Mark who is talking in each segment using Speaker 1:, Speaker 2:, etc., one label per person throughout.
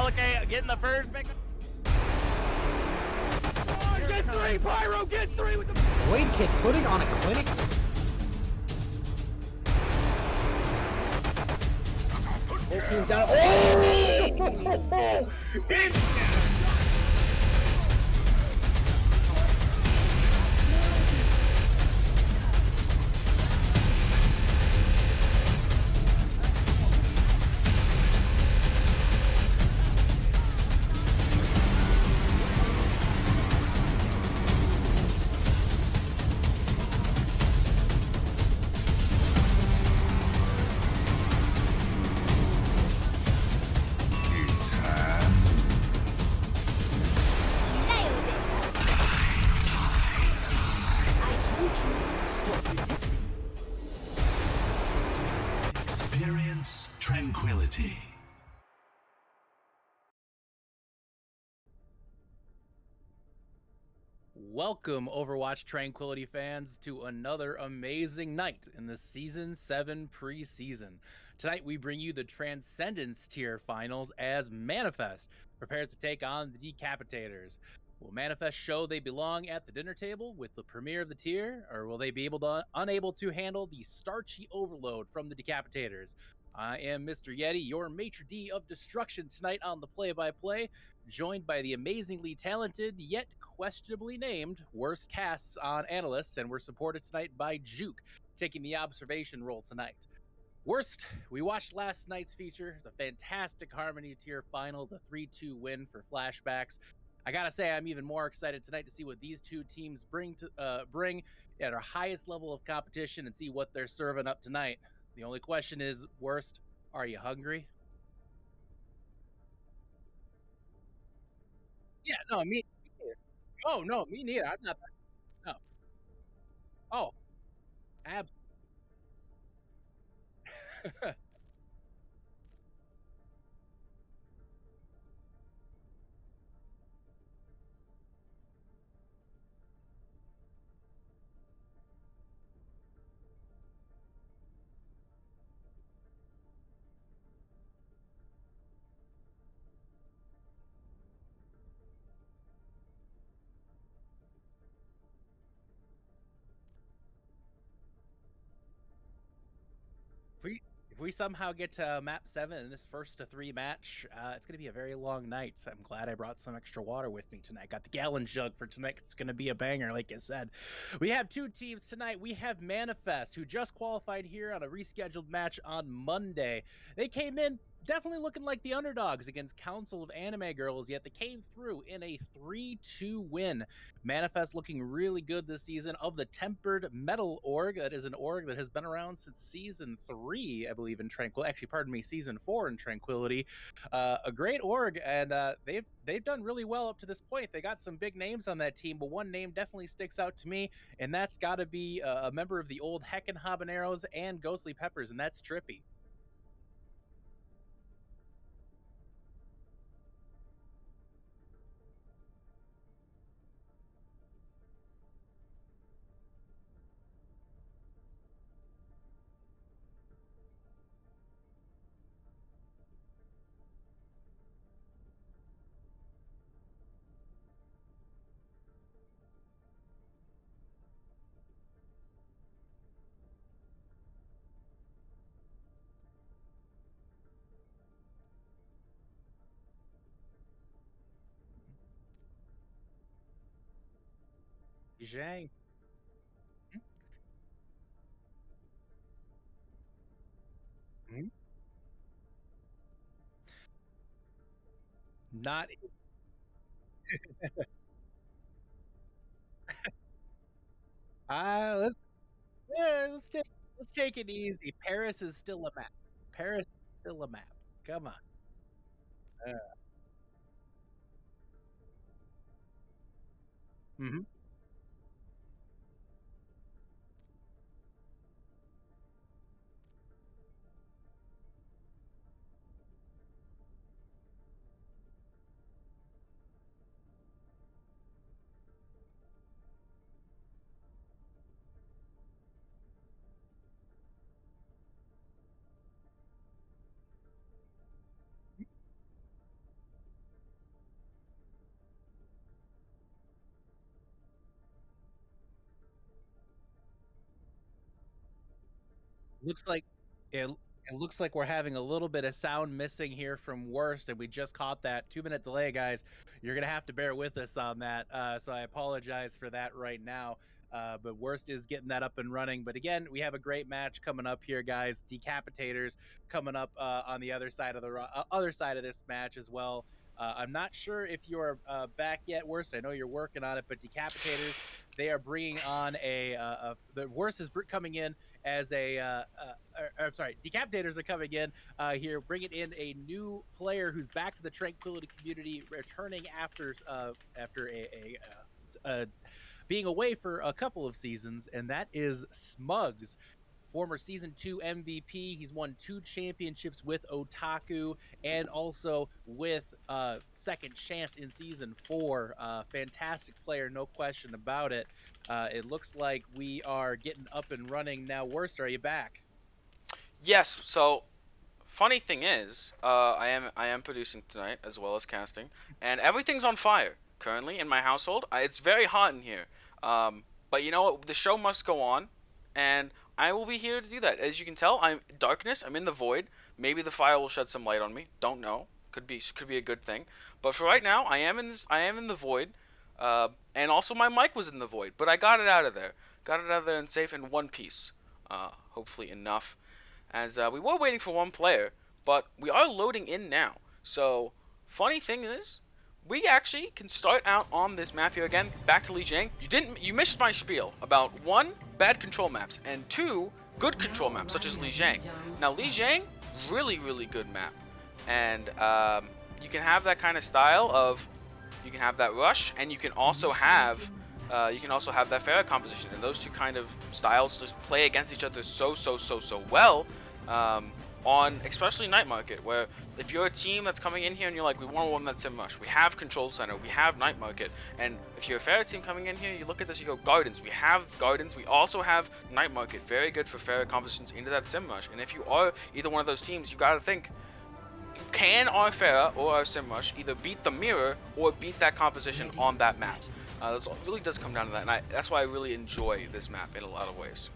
Speaker 1: Okay, getting the first pick. Oh, get three, Pyro, get three with the
Speaker 2: Wade Kid putting on a clinic. 14 down. Oh!
Speaker 3: Tranquility.
Speaker 1: Welcome, Overwatch Tranquility fans, to another amazing night in the Season 7 preseason. Tonight, we bring you the Transcendence tier finals as Manifest prepares to take on the Decapi-taters. Will Manifest show they belong at the dinner table with the premier of the tier, or will they be unable to handle the starchy overload from the Decapi-taters? I am Mr. Yeti, your maitre d' of destruction tonight on the play-by-play, joined by the amazingly talented yet questionably named worst casts on analysts, and we're supported tonight by Juke, taking the observation role tonight. Worst, we watched last night's feature. It's a fantastic Harmony tier final, the 3-2 win for Flashbacks. I gotta say, I'm even more excited tonight to see what these two teams bring at our highest level of competition and see what they're serving up tonight. The only question is, Worst, are you hungry? Yeah, no, me neither. Oh, no, me neither. I'm not. No. Oh, absolutely. if we somehow get to map 7 in this first to 3 match, it's gonna be a very long night. I'm glad I brought some extra water with me tonight. Got the gallon jug for tonight. It's gonna be a banger, like I said. We have 2 teams tonight. We have Manifest, who just qualified here on a rescheduled match on Monday. They came in definitely looking like the underdogs against Council of Anime Girls, yet they came through in a 3-2 win. Manifest looking really good this season. Of the Tempered Metal org, that is an org that has been around since season 3, I believe, in Tranquility. Actually, pardon me, season 4 in Tranquility. A great org, and they've done really well up to this point. They got some big names on that team, but one name definitely sticks out to me, and that's got to be a member of the old Heckin' Habaneros and Ghostly Peppers, and that's Trippy. Zhang. Mhm. Not let's yeah, let's take it easy. Paris is still a map. Paris is still a map. Come on. Mhm. Looks like it looks like we're having a little bit of sound missing here from Worst, and we just caught that 2-minute delay, guys. You're gonna have to bear with us on that. So I apologize for that right now. But Worst is getting that up and running. But again, we have a great match coming up here, guys. Decapi-taters coming up on the other side of the other side of this match as well. I'm not sure if you're back yet, Worst. I know you're working on it, but Decapi-taters, they are bringing on the Worst is coming in as I'm sorry, Decapi-taters are coming in here, bringing in a new player who's back to the Tranquility community, returning after being away for a couple of seasons, and that is Smugs. Former season 2 MVP. He's won 2 championships with Otaku and also with Second Chance in season 4. Fantastic player, no question about it. It looks like we are getting up and running now. Worst, are you back?
Speaker 3: Yes. So funny thing is, I am producing tonight as well as casting, and everything's on fire currently in my household. It's very hot in here. But you know what? The show must go on, and I will be here to do that. As you can tell, I'm darkness. I'm in the void. Maybe the fire will shed some light on me. Don't know. Could be a good thing. But for right now, I am in the void. And also my mic was in the void, but I got it out of there. Got it out of there and safe in one piece. Hopefully enough, as we were waiting for one player, but we are loading in now. So, funny thing is, we actually can start out on this map here again. Back to Lijiang. You missed my spiel about 1, bad control maps, and 2, good control maps, such as Lijiang. Now, Lijiang, really good map, and you can have that kind of style of, you can have that rush, and you can also have that Pharah composition, and those two kind of styles just play against each other so well on especially Night Market, where if you're a team that's coming in here and you're like, we want one that's Sim Rush, we have Control Center, we have Night Market, and if you're a Pharah team coming in here, you look at this, you go, Gardens, we have Gardens, we also have Night Market, very good for Pharah compositions into that Sim Rush, and if you are either one of those teams, you gotta think, can our Pharah or our Sim Rush either beat the mirror or beat that composition on that map? It really does come down to that, and that's why I really enjoy this map in a lot of ways.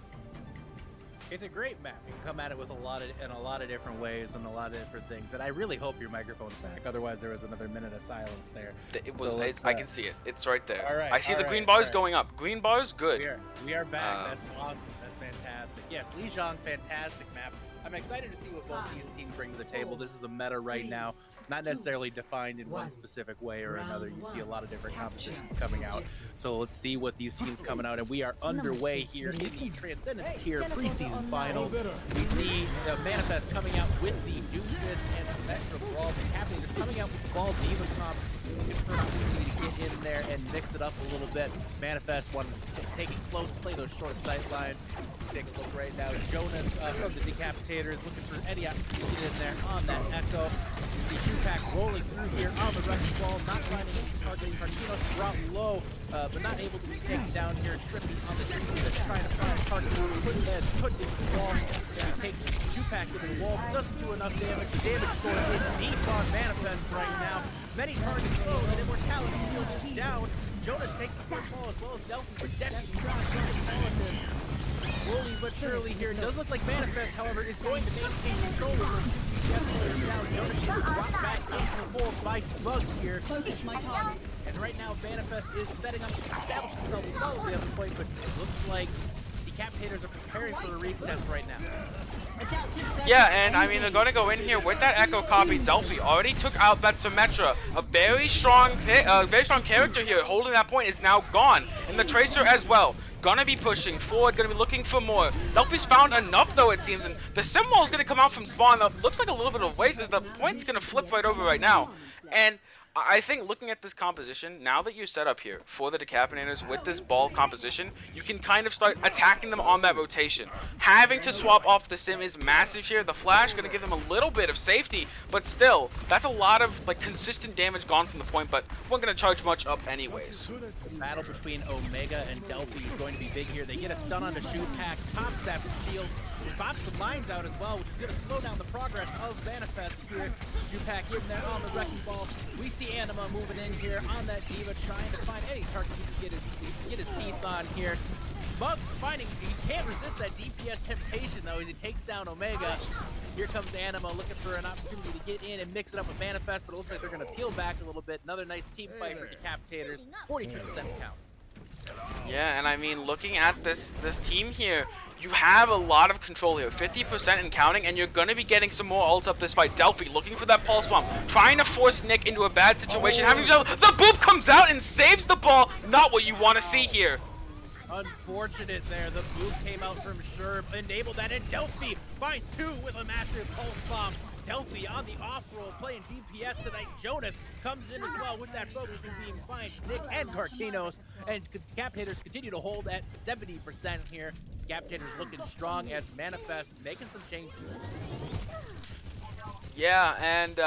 Speaker 1: It's a great map. You can come at it with a lot of different ways and a lot of different things. And I really hope your microphone's back. Otherwise, there was another minute of silence there.
Speaker 3: It was. So I can see it. It's right there.
Speaker 1: All right.
Speaker 3: I see the green bars going up. Green bars, good.
Speaker 1: We are back. That's awesome. That's fantastic. Yes, Lijiang, fantastic map. I'm excited to see what both these teams bring to the table. This is a meta right now, not necessarily defined in one specific way or another. You see a lot of different compositions coming out. So let's see what these teams coming out. And we are underway here in the Transcendence tier preseason finals. We see the Manifest coming out with the Doomfist and Symmetra Brawl. The Decapi-taters coming out with Ball Diva comp. Looking for an opportunity to get in there and mix it up a little bit. Manifest wanted to take it close, play those short sight lines. Take a look right now. Jonas from the Decapi-taters looking for any opportunity to get in there on that Echo. You see Tupac rolling through here on the wrecking ball, not finding any targeting. Cartinos brought low, but not able to be taken down here. Trippy on the tree that's trying to find Cartinos, put into the wall. And he takes Tupac into the wall, doesn't do enough damage. Damage score is deep on Manifest right now. Many targets low, and Immortality field is down. Jonas takes the first ball as well as Delphi for Decapi trying to get all of this. Slowly but surely here. It does look like Manifest, however, is going to maintain control over now. Jonas is brought back into the fold by Smugs here. And right now, Manifest is setting up to establish himself solidly on the point, but it looks like Decapi-taters are preparing for a recontest right now.
Speaker 3: Yeah, and I mean, they're going to go in here with that Echo copy. Delphi already took out that Symmetra. A very strong character here holding that point is now gone. And the Tracer as well. Gonna be pushing forward, gonna be looking for more. Delphi's found enough though, it seems, and the Sim-Wall is gonna come out from spawn. That looks like a little bit of waste as the point's gonna flip right over right now. And I think looking at this composition, now that you're set up here for the Decapi-taters with this ball composition, you can kind of start attacking them on that rotation. Having to swap off the Sim is massive here. The Flash going to give them a little bit of safety, but still, that's a lot of like consistent damage gone from the point, but we're going to charge much up anyways.
Speaker 1: The battle between Omega and Delphi is going to be big here. They get a stun on the shoot pack, top step shield, bops the lines out as well, which is going to slow down the progress of Manifest here. Shoot pack in there on the wrecking ball. We see Anima moving in here on that Diva, trying to find any target he can get his teeth on here. Smugs finding he can't resist that DPS temptation though as he takes down Omega. Here comes Anima looking for an opportunity to get in and mix it up with Manifest, but it looks like they're going to peel back a little bit. Another nice team fight for Decapi-taters, 42% count.
Speaker 3: Yeah, and I mean, looking at this team here, you have a lot of control here, 50% and counting, and you're going to be getting some more ults up this fight. Delphi looking for that pulse bomb, trying to force Nick into a bad situation. Having the boop comes out and saves the ball. Not what you want to see here.
Speaker 1: Unfortunate there. The boop came out from Sherb, enabled that, and Delphi finds two with a massive pulse bomb. Delphi on the off roll playing DPS tonight. Jonas comes in as well with that focus and being fine. Nick and Cartinos, and Decapi-taters continue to hold at 70% here. Decapi-taters looking strong as Manifest making some changes.
Speaker 3: Yeah, and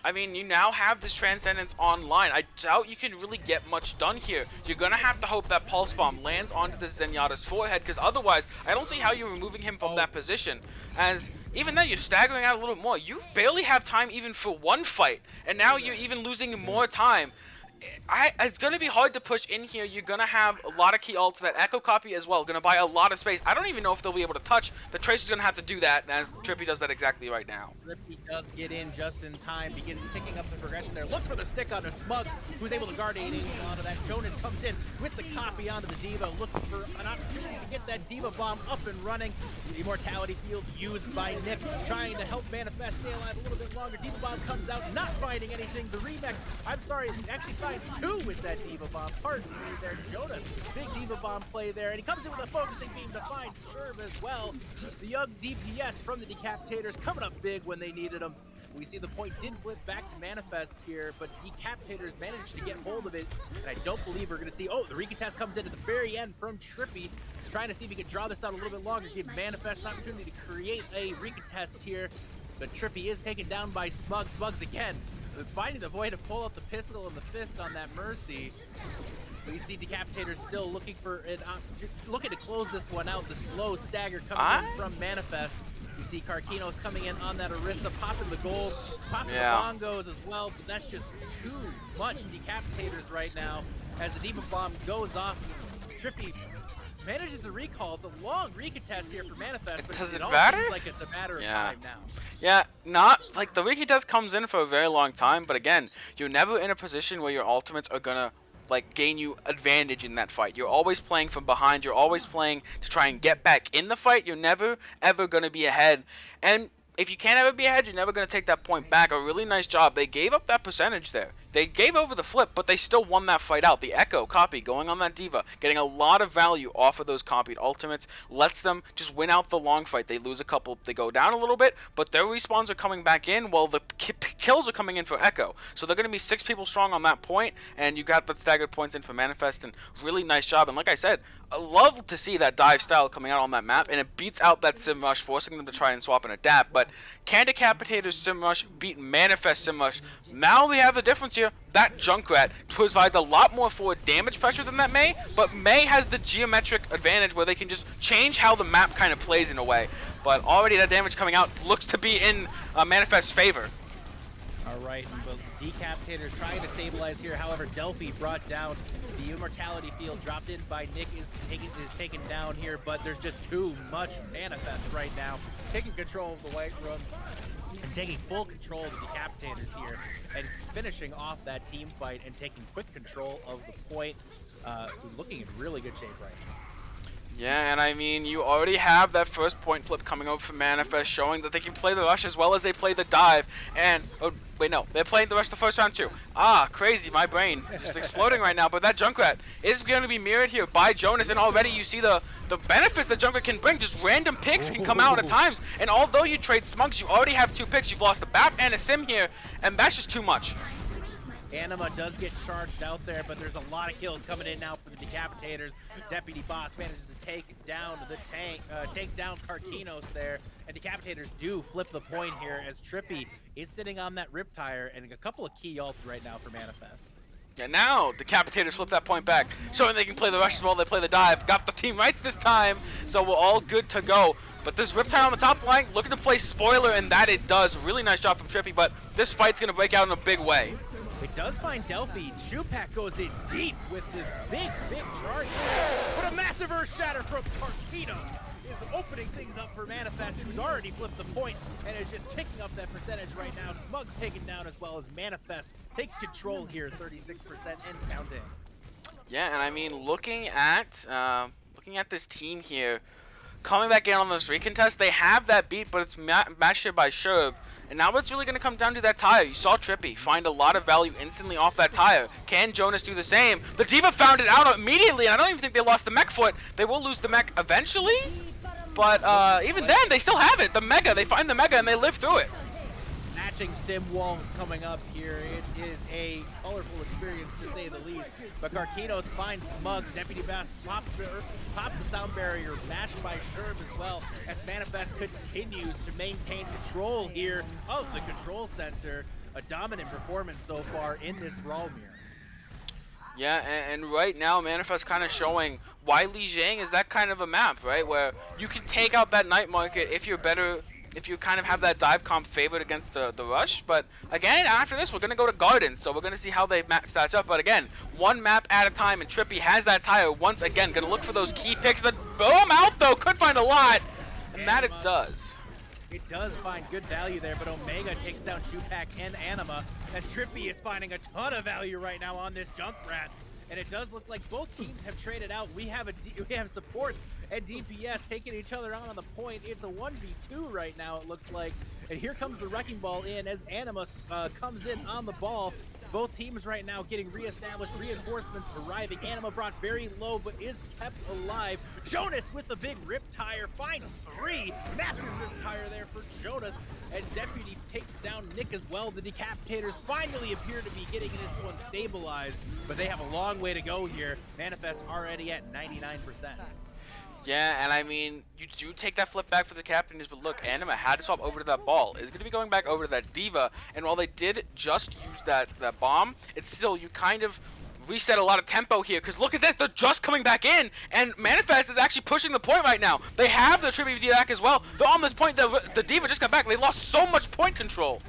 Speaker 3: I mean, you now have this Transcendence online. I doubt you can really get much done here. You're going to have to hope that Pulse Bomb lands onto the Zenyatta's forehead, because otherwise, I don't see how you're removing him from that position. As even then, you're staggering out a little more. You barely have time even for one fight, and now you're even losing more time. It's going to be hard to push in here. You're going to have a lot of key ults. That Echo copy as well, going to buy a lot of space. I don't even know if they'll be able to touch. The Tracer's going to have to do that, as Trippy does that exactly right now.
Speaker 1: Trippy does get in just in time, begins ticking up the progression there. Looks for the stick on the Smug, who's able to guard 8 inches onto that. Jonas comes in with the copy onto the Diva, looking for an opportunity to get that Diva bomb up and running. The Immortality field used by Nick, trying to help Manifest stay alive a little bit longer. Diva bomb comes out, not finding anything. The remix, I'm sorry, actually finds two with that Diva bomb. Pardon me there, Jonas. Big Diva bomb play there, and he comes in with a focusing beam to find Sherb as well. The young DPS from the Decapi-taters coming up big when they needed them. We see the point did flip back to Manifest here, but Decapi-taters managed to get hold of it, and I don't believe we're going to see... Oh, the recontest comes in at the very end from Trippy, trying to see if he can draw this out a little bit longer, give Manifest an opportunity to create a recontest here, but Trippy is taken down by Smugs. Smugs again, finding the void to pull out the pistol and the fist on that Mercy. But you see Decapi-taters still looking for it, looking to close this one out. The slow stagger coming in from Manifest. You see Cartinos coming in on that Orisa, popping the gold, popping the bongos as well, but that's just too much Decapi-taters right now as the Diva bomb goes off. Trippy manages to recall. It's a long recontest here for Manifest, but
Speaker 3: Does it
Speaker 1: all
Speaker 3: matter?
Speaker 1: seems like it's a matter of time now.
Speaker 3: Yeah, not like the recontest comes in for a very long time, but again, you're never in a position where your ultimates are gonna like gain you advantage in that fight. You're always playing from behind. You're always playing to try and get back in the fight. You're never ever gonna be ahead, and if you can't ever be ahead, you're never going to take that point back. A really nice job. They gave up that percentage there. They gave over the flip, but they still won that fight out. The Echo copy going on that Diva, getting a lot of value off of those copied ultimates, lets them just win out the long fight. They lose a couple, they go down a little bit, but their respawns are coming back in while the kills are coming in for Echo. So they're going to be 6 people strong on that point, and you got the staggered points in for Manifest, and really nice job. And like I said, I love to see that dive style coming out on that map, and it beats out that Sim Rush, forcing them to try and swap and adapt. But can Decapi-taters Sim Rush beat Manifest Sim Rush? Now we have the difference here. That Junkrat provides a lot more forward damage pressure than that May, but May has the geometric advantage where they can just change how the map kind of plays in a way. But already that damage coming out looks to be in Manifest's favor.
Speaker 1: Alright, but Decapi-taters trying to stabilize here. However, Delphi brought down. The Immortality field dropped in by Nick is taken down here, but there's just too much Manifest right now. Taking control of the White Room and taking full control of the Decapi-taters here and finishing off that team fight and taking quick control of the point. Looking in really good shape right now.
Speaker 3: Yeah, and I mean, you already have that first point flip coming over from Manifest, showing that they can play the rush as well as they play the dive. And, oh, wait, no, they're playing the rush the first round too. Ah, crazy, my brain just exploding right now. But that Junkrat is going to be mirrored here by Jonas, and already you see the benefits that Junkrat can bring. Just random picks can come out at times. And although you trade Smugs, you already have 2 picks. You've lost a BAP and a Sim here, and that's just too much.
Speaker 1: Anima does get charged out there, but there's a lot of kills coming in now for the Decapi-taters. Deputy Boss manages to take down the tank, take down Karkinos there, and Decapi-taters do flip the point here as Trippy is sitting on that Rip Tire and a couple of key ults right now for Manifest.
Speaker 3: Yeah, now Decapi-taters flip that point back, showing they can play the rush as well. They play the dive, got the team rights this time, so we're all good to go. But this Riptide on the top line, looking to play spoiler, and that it does. Really nice job from Trippy, but this fight's going to break out in a big way.
Speaker 1: It does find Delphi. Shupak goes in deep with this big charge. But a massive Earth Shatter from Karkinos is opening things up for Manifest, who's already flipped the point and is just ticking up that percentage right now. Smug's taken down as well as Manifest takes control here, 36% and counting.
Speaker 3: Yeah, and I mean, looking at this team here, coming back in on this recontest, they have that beat, but it's matched here by Sherb. And now it's really going to come down to that tire. You saw Trippy find a lot of value instantly off that tire. Can Jonas do the same? The Diva found it out immediately, and I don't even think they lost the mech foot. They will lose the mech eventually, but even then, they still have it. The Mega, they find the Mega, and they live through it.
Speaker 1: Matching sim walls coming up here. It is a colorful experience to say the least. But Karkinos finds Smugs. Deputy Bass pops the sound barrier, mashed by Sherb as well, as Manifest continues to maintain control here of the control center. A dominant performance so far in this Brawl Mirror.
Speaker 3: Yeah, and right now Manifest kind of showing why Lijiang is that kind of a map, right? Where you can take out that night market if you're better, if you kind of have that dive comp favored against the rush. But again, after this, we're going to go to Garden, so we're going to see how they match stats up. But again, one map at a time, and Trippy has that tire once again. Going to look for those key picks. The boom out, though, could find a lot, and that it does.
Speaker 1: It does find good value there, but Omega takes down Shupak and Anima, as Trippy is finding a ton of value right now on this Junkrat. And it does look like both teams have traded out. We have supports and DPS taking each other on the point. It's a 1v2 right now, it looks like. And here comes the Wrecking Ball in as Animus comes in on the ball. Both teams right now getting reestablished, reinforcements arriving. Anima brought very low, but is kept alive. Jonas with the big Rip Tire finds 3. Massive Rip Tire there for Jonas. And Deputy takes down Nick as well. The Decapi-taters finally appear to be getting this one stabilized, but they have a long way to go here. Manifest already at 99%.
Speaker 3: Yeah, and I mean, you do take that flip back for the Captains, but look, Anima had to swap over to that ball. It's going to be going back over to that Diva, and while they did just use that bomb, it's still, you kind of reset a lot of tempo here, because look at that, they're just coming back in, and Manifest is actually pushing the point right now. They have the Tribute back as well. They're on this point, the Diva just got back. They lost so much point control.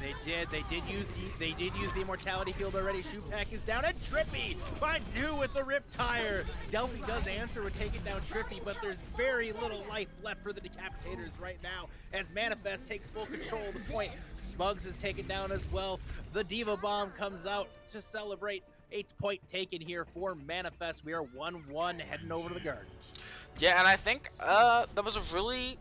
Speaker 1: They did use the immortality field already. Shupak is down, and Trippy finds two with the Riptire. Delphi does answer with taking down Trippy, but there's very little life left for the Decapitators right now as Manifest takes full control of the point. Smugs is taken down as well. The Diva Bomb comes out to celebrate. 8th point taken here for Manifest. We are 1-1 heading over to the Gardens.
Speaker 3: Yeah, and I think that was a really...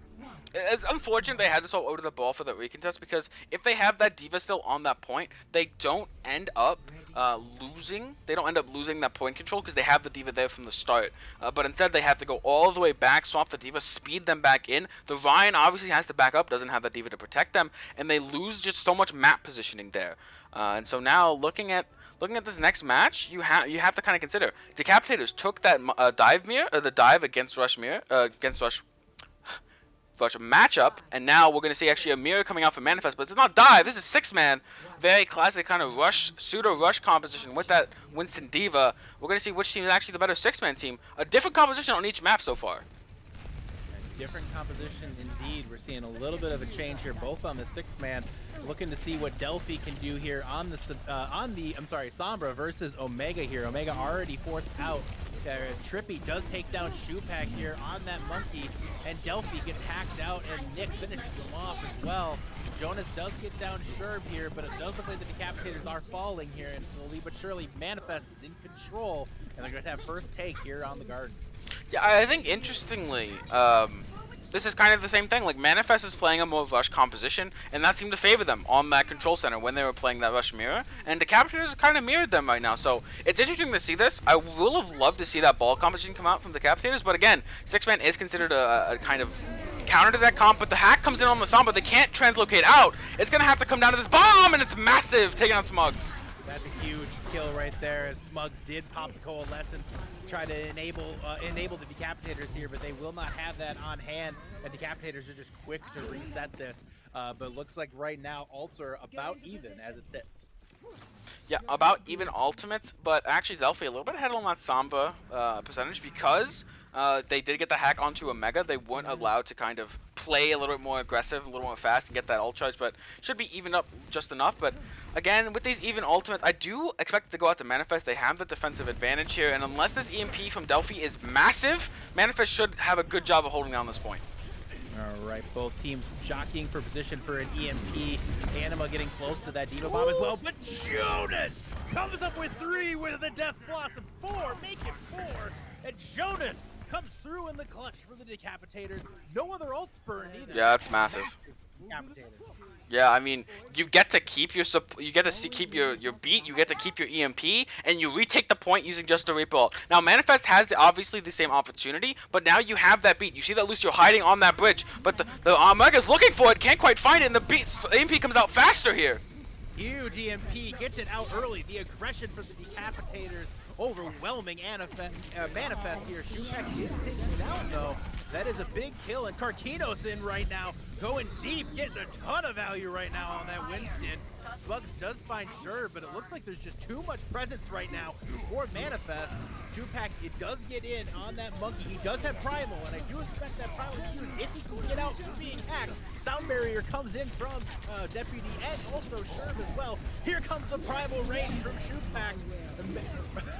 Speaker 3: It's unfortunate they had to swap over to the ball for the recontest, because if they have that Diva still on that point, they don't end up losing. They don't end up losing that point control because they have the Diva there from the start. But instead, they have to go all the way back, swap the Diva, speed them back in. The Ryan obviously has to back up, doesn't have the Diva to protect them, and they lose just so much map positioning there. And so now, looking at this next match, you have to kind of consider Decapitators took that dive mirror, or the dive against Rush mirror, Rush matchup, and now we're going to see actually a mirror coming out for Manifest, but it's not dive, this is 6-man, very classic kind of rush, pseudo rush composition with that Winston Diva. We're going to see which team is actually the better 6-man team. A different composition on each map so far.
Speaker 1: Different composition indeed. We're seeing a little bit of a change here, both on the 6-man. Looking to see what Delphi can do here on the Sombra versus Omega here. Omega already forced out. Trippy does take down Shupak here on that monkey, and Delphi gets hacked out, and Nick finishes him off as well. Jonas does get down Sherb here, but it does look like the Decapitators are falling here, and slowly but surely Manifest is in control, and they're going to have first take here on the Gardens.
Speaker 3: Yeah, I think interestingly, this is kind of the same thing. Like, Manifest is playing a more rush composition, and that seemed to favor them on that control center when they were playing that rush mirror. And the Decapitators kind of mirrored them right now, so it's interesting to see this. I will have loved to see that ball composition come out from the Decapitators, but again, 6-man is considered a kind of counter to that comp, but the hack comes in on the Sombra. They can't translocate out. It's going to have to come down to this bomb, and it's massive, taking out Smugs.
Speaker 1: That's a huge kill right there, as Smugs did pop the Coalescence, try to enable the Decapitators here, but they will not have that on hand. The Decapitators are just quick to reset this, but it looks like right now ults are about even as it sits.
Speaker 3: Yeah, about even ultimates, but actually Delphi a little bit ahead on that Sombra percentage because they did get the hack onto Omega. They weren't allowed to kind of play a little bit more aggressive, a little more fast, and get that ult charge, but should be even up just enough. But again, with these even ultimates, I do expect to go out to Manifest. They have the defensive advantage here, and unless this EMP from Delphi is massive, Manifest should have a good job of holding down this point.
Speaker 1: All right, both teams jockeying for position for an EMP. Anima getting close to that Diva Bomb as well, but Jonas comes up with 3 with the Death Blossom. 4, make it 4, and Jonas comes through in the clutch for the Decapitators. No other ult spurn either.
Speaker 3: Yeah, that's massive. Yeah, I mean, you get to keep your keep your beat, you get to keep your EMP, and you retake the point using just a Reaper ult. Now, Manifest has obviously the same opportunity, but now you have that beat. You see that Lucio hiding on that bridge, but the Omega's looking for it, can't quite find it, and the EMP comes out faster here.
Speaker 1: Huge EMP, gets it out early. The aggression for the Decapitators overwhelming Manifest here. Shupak is taken down though. That is a big kill, and Karkinos in right now, going deep, getting a ton of value right now on that Winston. Smugs does find Sherb, but it looks like there's just too much presence right now for Manifest. Shupak, it does get in on that monkey. He does have Primal, and I do expect that Primal to use if he can get out from being hacked. Sound Barrier comes in from Deputy and also Sherb as well. Here comes the Primal range from Shupak.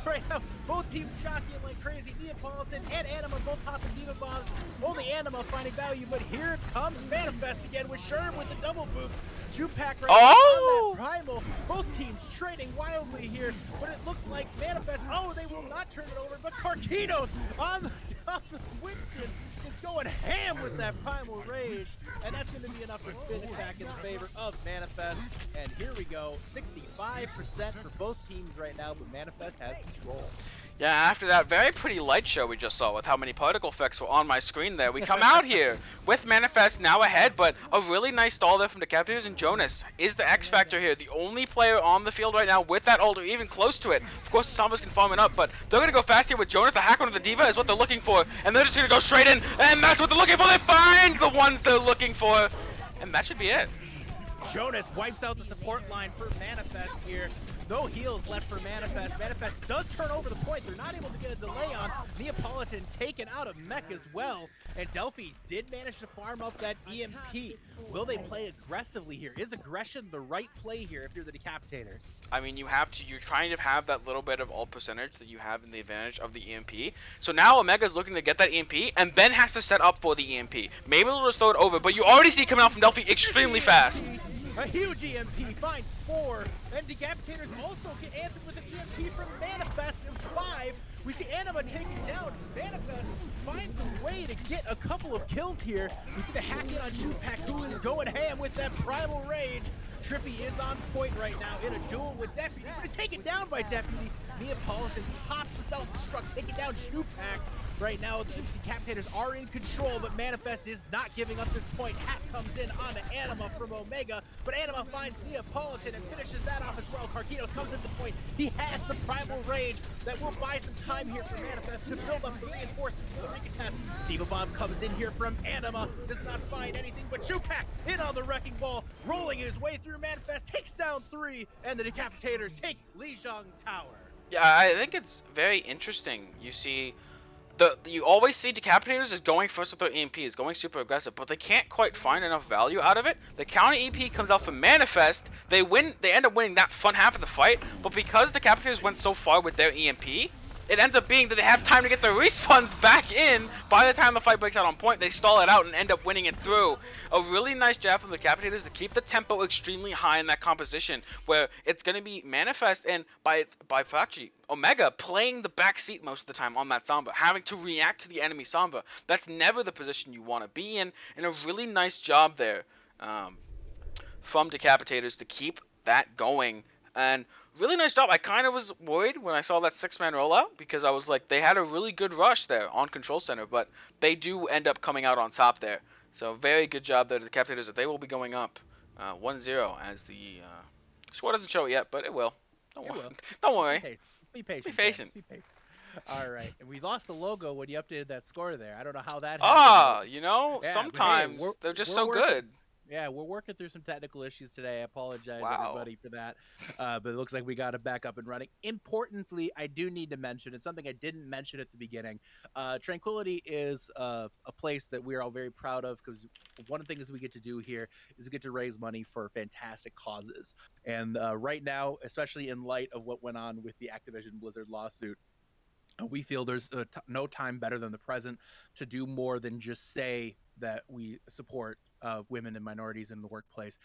Speaker 1: Right now, both teams jockeying like crazy. Neapolitan and Anima both popping Diva Bombs. Only Anima finding value, but here comes Manifest again with Sherb with the double boost. Shupak right on that Primal. Both teams trading wildly here, but it looks like Manifest, they will not turn it over, but Karkinos on the Winston is going ham with that Primal Rage, and that's going to be enough to spin it back in favor of Manifest. And here we go, 65% for both teams right now, but Manifest has control.
Speaker 3: Yeah, after that very pretty light show we just saw with how many particle effects were on my screen there, we come out here with Manifest now ahead, but a really nice stall there from the Decapitators, and Jonas is the X factor here, the only player on the field right now with that ult or even close to it. Of course, the Sombras can farm it up, but they're going to go fast here with Jonas. The hack onto the Diva is what they're looking for, and they're just going to go straight in, and that's what they're looking for. They find the ones they're looking for, and that should be it.
Speaker 1: Jonas wipes out the support line for Manifest here. No heals left for Manifest. Manifest does turn over the point. They're not able to get a delay on. Neapolitan taken out of mech as well. And Delphi did manage to farm up that EMP. Will they play aggressively here? Is aggression the right play here if you're the Decapi-taters?
Speaker 3: I mean, you have to. You're trying to have that little bit of ult percentage that you have in the advantage of the EMP. So now Omega's looking to get that EMP, and Ben has to set up for the EMP. Maybe they'll just throw it over, but you already see it coming out from Delphi extremely fast.
Speaker 1: A huge EMP finds 4, and Decapi-taters also get answered with an EMP from Manifest in 5. We see Anima taken down. Manifest finds a way to get a couple of kills here. We see the hack in on Chupak, who is going ham with that Primal Rage. Trippy is on point right now in a duel with Deputy, but is taken down by Deputy. Neapolitan pops the self-destruct, taking down Chupak. Right now, the Decapi-taters are in control, but Manifest is not giving up this point. Hat comes in onto Anima from Omega, but Anima finds Neapolitan and finishes that off as well. Carquitos comes into the point. He has some Primal Rage that will buy some time here for Manifest to build up the reinforcements for the recontest. Diva Bomb comes in here from Anima, does not find anything but Chupak in on the Wrecking Ball, rolling his way through Manifest, takes down 3, and the Decapi-taters take Lijiang Tower.
Speaker 3: Yeah, I think it's very interesting. You see, you always see Decapi-taters is going first with their EMP, is going super aggressive, but they can't quite find enough value out of it. The counter EP comes out from Manifest. They win. They end up winning that front half of the fight, but because Decapi-taters went so far with their EMP, it ends up being that they have time to get their respawns back in. By the time the fight breaks out on point, they stall it out and end up winning it through. A really nice job from the Decapi-taters to keep the tempo extremely high in that composition, where it's going to be Manifest and by actually Omega playing the back seat most of the time on that Sombra, having to react to the enemy Sombra. That's never the position you want to be in, and a really nice job there from Decapi-taters to keep that going. And really nice job. I kind of was worried when I saw that 6-man rollout, because I was like, they had a really good rush there on Control Center, but they do end up coming out on top there. So very good job there to the Decapi-taters that they will be going up 1-0 as the score doesn't show it yet, but it will. Don't worry.
Speaker 1: Be patient.
Speaker 3: Be patient.
Speaker 1: All right. And we lost the logo when you updated that score there. I don't know how that
Speaker 3: happened.
Speaker 1: Yeah,
Speaker 3: Sometimes
Speaker 1: hey,
Speaker 3: they're just so good.
Speaker 1: Yeah, we're working through some technical issues today. I apologize, everybody, for that. But it looks like we got it back up and running. Importantly, I do need to mention, it's something I didn't mention at the beginning. Tranquility is a place that we are all very proud of, because one of the things we get to do here is we get to raise money for fantastic causes. And right now, especially in light of what went on with the Activision Blizzard lawsuit, we feel there's no time better than the present to do more than just say that we support women and minorities in the workplace.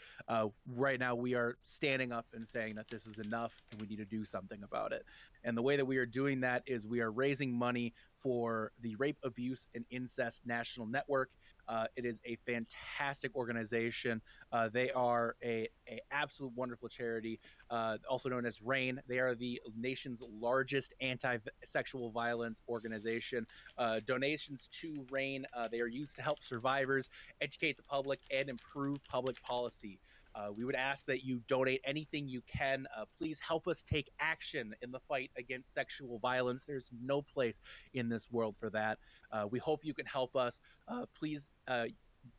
Speaker 1: Right now, we are standing up and saying that this is enough and we need to do something about it. And the way that we are doing that is we are raising money for the Rape, Abuse, and Incest National Network. It is a fantastic organization. They are a absolute wonderful charity, also known as RAIN. They are the nation's largest anti-sexual violence organization. Donations to RAIN, they are used to help survivors, educate the public, and improve public policy. We would ask that you donate anything you can. Please help us take action in the fight against sexual violence. There's no place in this world for that. We hope you can help us. Please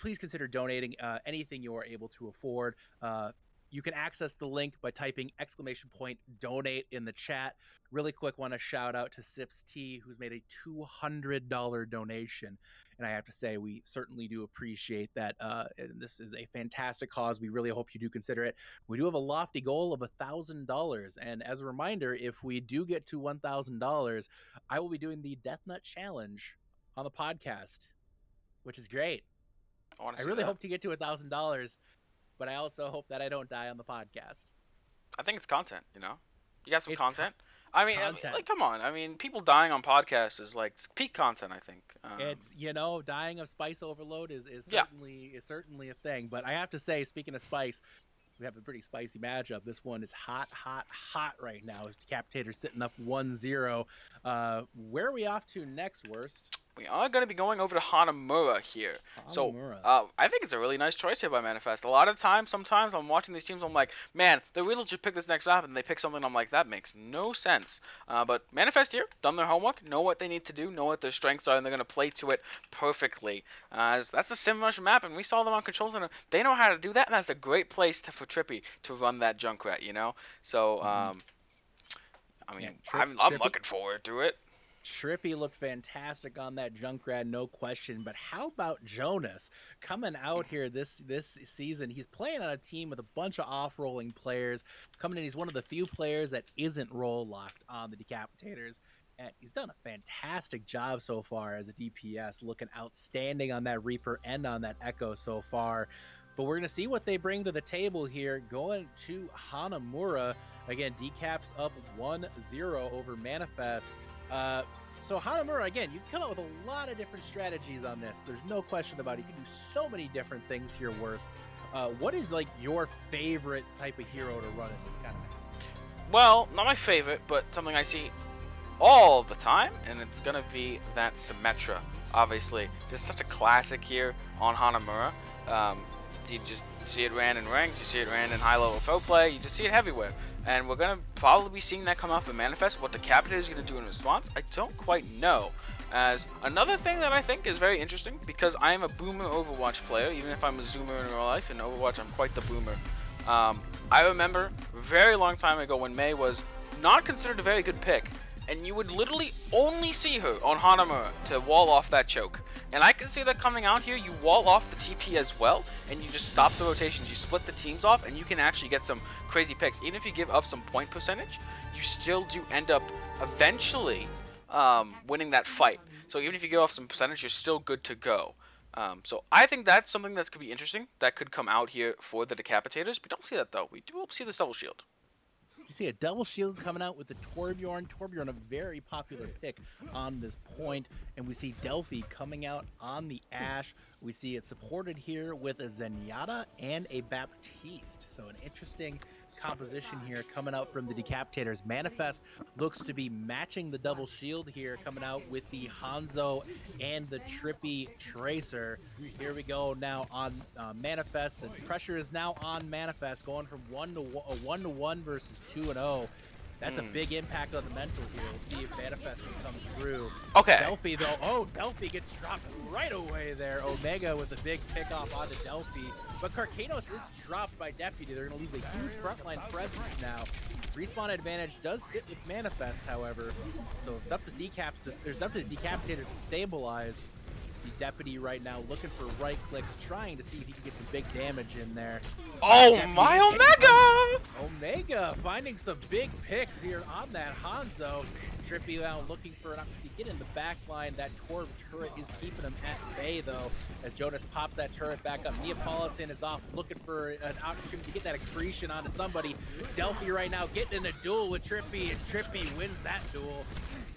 Speaker 1: consider donating anything you are able to afford. You can access the link by typing !donate in the chat. Really quick, want to shout out to Sips T, who's made a $200 donation. And I have to say, we certainly do appreciate that. And this is a fantastic cause. We really hope you do consider it. We do have a lofty goal of $1,000. And as a reminder, if we do get to $1,000, I will be doing the Death Nut Challenge on the podcast, which is great. I really hope to get to $1,000, but I also hope that I don't die on the podcast.
Speaker 3: I think it's content, you know? You got some content? I mean, like, come on. I mean, people dying on podcasts is like peak content, I think.
Speaker 1: It's, dying of spice overload is certainly a thing. But I have to say, speaking of spice, we have a pretty spicy matchup. This one is hot right now. Decapi-taters sitting up 1-0. Where are we off to next, Worst?
Speaker 3: we are going to be going over to Hanamura here. So, I think it's a really nice choice here by Manifest. A lot of times, sometimes I'm watching these teams, I'm like, man, they really should pick this next map, and they pick something, I'm like, that makes no sense. But Manifest here, done their homework, know what they need to do, know what their strengths are, and they're going to play to it perfectly. As that's a Sim Rush map, and we saw them on Control Center. They know how to do that, and that's a great place for Trippy to run that Junkrat, you know? So, I mean, I'm looking forward to it.
Speaker 1: Trippy looked fantastic on that Junkrat, no question. But how about Jonas coming out here this season? He's playing on a team with a bunch of off-rolling players. Coming in, he's one of the few players that isn't role-locked on the Decapi-taters. And he's done a fantastic job so far as a DPS, looking outstanding on that Reaper and on that Echo so far. But we're going to see what they bring to the table here. Going to Hanamura. Again, Decap's up 1-0 over Manifest. So Hanamura, again, you come up with a lot of different strategies on this. There's no question about it. You can do so many different things here worse. What is like your favorite type of hero to run in this kind of match?
Speaker 3: Well, not my favorite, but something I see all the time, and it's gonna be that Symmetra, obviously. Just such a classic here on Hanamura. You just see it ran in ranks, you see it ran in high-level pro play, you just see it everywhere. And we're going to probably be seeing that come off the Manifest. What the Decapi-taters is going to do in response, I don't quite know. As another thing that I think is very interesting, because I am a boomer Overwatch player, even if I'm a zoomer in real life, in Overwatch I'm quite the boomer. I remember a very long time ago when Mei was not considered a very good pick, and you would literally only see her on Hanamura to wall off that choke. And I can see that coming out here, you wall off the TP as well, and you just stop the rotations, you split the teams off, and you can actually get some crazy picks. Even if you give up some point percentage, you still do end up eventually winning that fight. So even if you give off some percentage, you're still good to go. So I think that's something that could be interesting, that could come out here for the Decapi-taters. We don't see that though, we do see this double shield.
Speaker 1: You see a double shield coming out with the Torbjorn. Torbjorn, a very popular pick on this point. And we see Delphi coming out on the Ashe. We see it supported here with a Zenyatta and a Baptiste. So an interesting composition here coming out from the Decapi-taters. Manifest looks to be matching the double shield here, coming out with the Hanzo and the Trippy Tracer. Here we go now on Manifest. The pressure is now on Manifest, going from 1-1 versus 2-0. That's a big impact on the mental here. We'll see if Manifest can come through.
Speaker 3: Okay.
Speaker 1: Delphi, though. Delphi gets dropped right away there. Omega with a big pickoff onto Delphi. But Carcanos is dropped by Deputy. They're going to lose a huge frontline presence now. Respawn advantage does sit with Manifest, however. So it's up to the Decapi-taters to stabilize. See Deputy right now looking for right clicks, trying to see if he can get some big damage in there.
Speaker 3: Oh my Omega!
Speaker 1: Omega finding some big picks here on that Hanzo. Trippy now looking for an opportunity to get in the back line. That Torb turret is keeping him at bay though, as Jonas pops that turret back up. Neapolitan is off looking for an opportunity to get that accretion onto somebody. Delphi right now getting in a duel with Trippy, and Trippy wins that duel.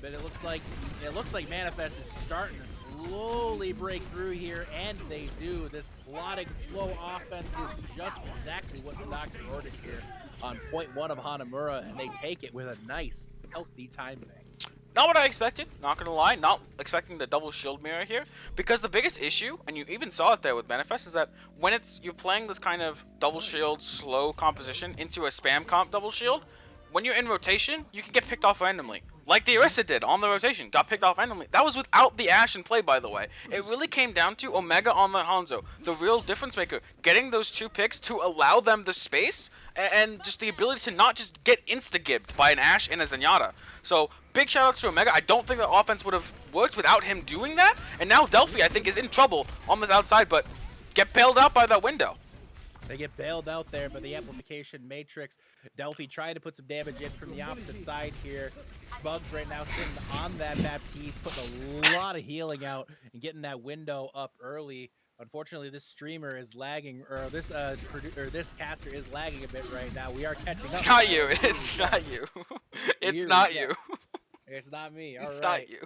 Speaker 1: But it looks like Manifest is starting to slowly break through here, and they do. This plotting slow offense is just exactly what the doctor ordered here on point 1 of Hanamura, and they take it with a nice, healthy timing.
Speaker 3: Not what I expected, not gonna lie, not expecting the double shield mirror here, because the biggest issue, and you even saw it there with Manifest, is that when you're playing this kind of double shield slow composition into a spam comp double shield, when you're in rotation, you can get picked off randomly. Like the Orisa did on the rotation, got picked off randomly. That was without the Ashe in play, by the way. It really came down to Omega on that Hanzo, the real difference maker, getting those 2 picks to allow them the space and just the ability to not just get insta-gibbed by an Ashe and a Zenyatta. So big shout outs to Omega. I don't think the offense would have worked without him doing that. And now Delphi, I think, is in trouble on this outside, but get bailed out by that window.
Speaker 1: They get bailed out there, but the amplification matrix. Delphi trying to put some damage in from the opposite side here. Smugs right now sitting on that Baptiste, putting a lot of healing out and getting that window up early. Unfortunately, this streamer is lagging, or this caster is lagging a bit right now. We are catching up.
Speaker 3: It's not you. It's not you. It's not you.
Speaker 1: It's not me. All right.
Speaker 3: It's not you.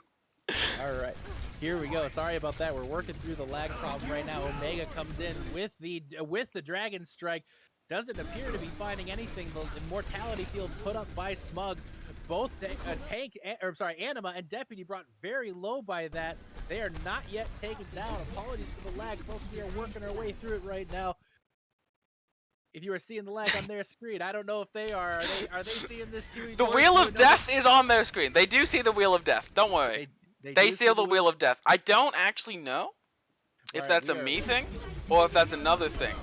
Speaker 1: All right, here we go. Sorry about that. We're working through the lag problem right now. Omega comes in with the Dragon Strike. Doesn't appear to be finding anything. The Immortality Field put up by Smugs, both Anima and Deputy brought very low by that. They are not yet taken down. Apologies for the lag, folks. We are working our way through it right now. If you are seeing the lag on their screen, I don't know if they are. Are they seeing this too?
Speaker 3: The Wheel of Death is on their screen. They do see the Wheel of Death. Don't worry. They see the Wheel of Death. I don't actually know if that's a me thing or if that's another thing.